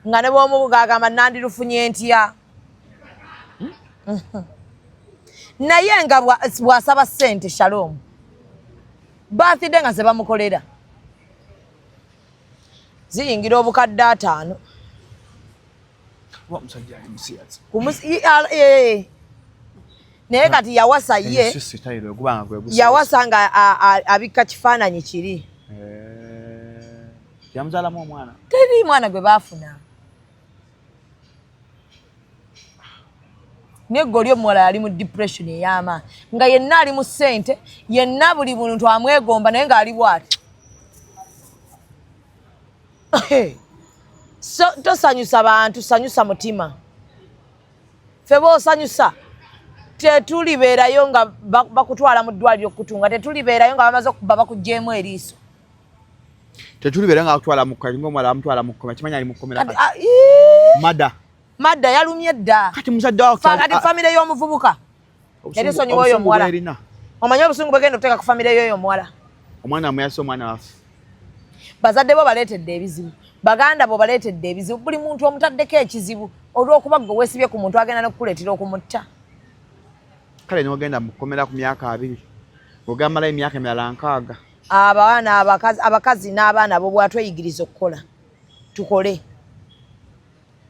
nga ne bw'omubuga agamba nandirufunye ntya naye nga bw'asaba ssente Shalom birthday nga ze bamukolera ziyingira obukadde 5 omusajja ali musiyazi naye kati yawasa ye yawasa nga abika kifaananyi kiri yamuzaalamu omwana teri mwana gwe baafuna negoli omuwala yali mu depression ey'amaanyi nga yenna ali mu ssente yenna buli muntu amwegomba naye ng'ali bw'ati tosanyusa bantu sanyusa mutima ffe boosanyusa tetulibeerayo nga bakutwala mu ddwaliro okukutunga tetulibeerayo nga bamaze okuba bakugjeemu eriiso tetulibeera nga bakutwala mu kkazi ng'omwala bamutwala mu kkoma kimanyi ali mu kkomera madda yalumye dda kati muzadde wa kati famire y'omuvubuka yali sonyiwa oyo omuwala omanyi obusungu bwegenda okuteeka ku famire y'oyo omuwala omwana amuyasa omwana waffe bazadde bo baleetedde ebizibu baganda bo baleetedde ebizibu buli muntu omutaddeko ekizibu olw'okuba gwe weesibye ku muntu agenda n'okukuleetera okumutta kale n'ogenda mu kkomera ku myaka 2 ogamalayo emyaka emirala 6 abaana abakazi n'abaana bo bwatweyigiriza okukola tukole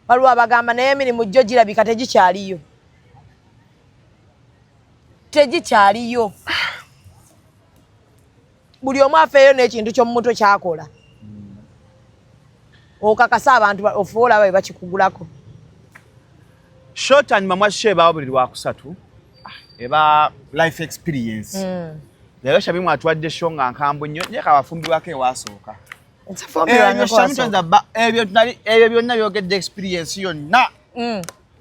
waliwo abagamba naye emirimu jjo girabika tegikyaliyo buli omu afeeyo n'ekintu ky'omumutwe kyakola okakasa abantu ofuula babe bakikugulako short and mamwashe ebaawo buli lwakusatu eba life experience leero shabimu atwadde show nga nkambwe nnyo naye kabafumbirwako ewasooka ebyo byonna byogedde experience yonna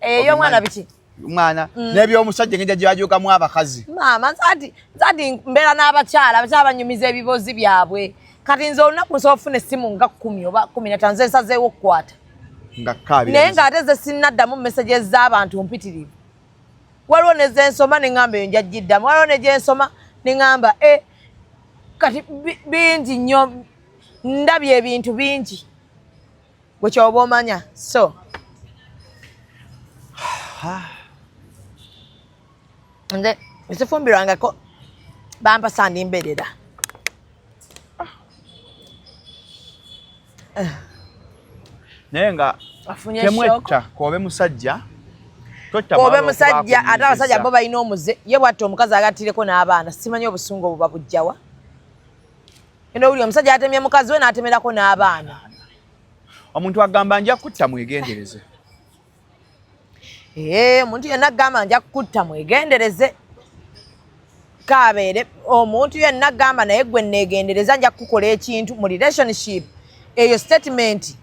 eyo mwana biki mwana n'ebyomusajja ngenda gye bajuukamu abakazi maama nzati mbeera n'abakyala banyumiza ebibozi byabwe kati nze olunaku nsobola ofuna essimu nga 10 oba 15 nze nsazeewo okukwata naye ng'ate ze sinnaddamu messages z'abantu mpitirivu waliwo ne ze nsoma ne ŋŋamba eyo njagiddamu waliwo ne gye nsoma ne ŋŋamba kati bingi nnyo ndabye ebintu bingi gwe kyoba omanya so nze esifumbirwangako bampa sandi mberera naye nga temwetta kobe musajja obe musajja ate abasajja bo balina omuze ye bwatta omukazi agattireko n'abaana simanyi obusungu obwo babujjawa eno buli omusajja atemye mukazi we n'atemerako n'abaana omuntu agamba nja kutta mwegendereze omuntu yenna agamba nja kutta mwegendereze kabeere omuntu yenna agamba naye gwe neegendereza nja kukola ekintu mu relationship eyo statement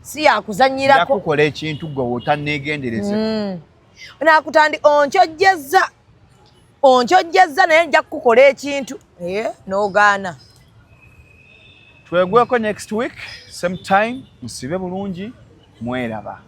si yakuzannyirako nja kukola ekintu gwe wotanneegendereze nakutandi onkyojjezza naye nja kukola ekintu n'ogaana twegweko next week same time musibe bulungi mweraba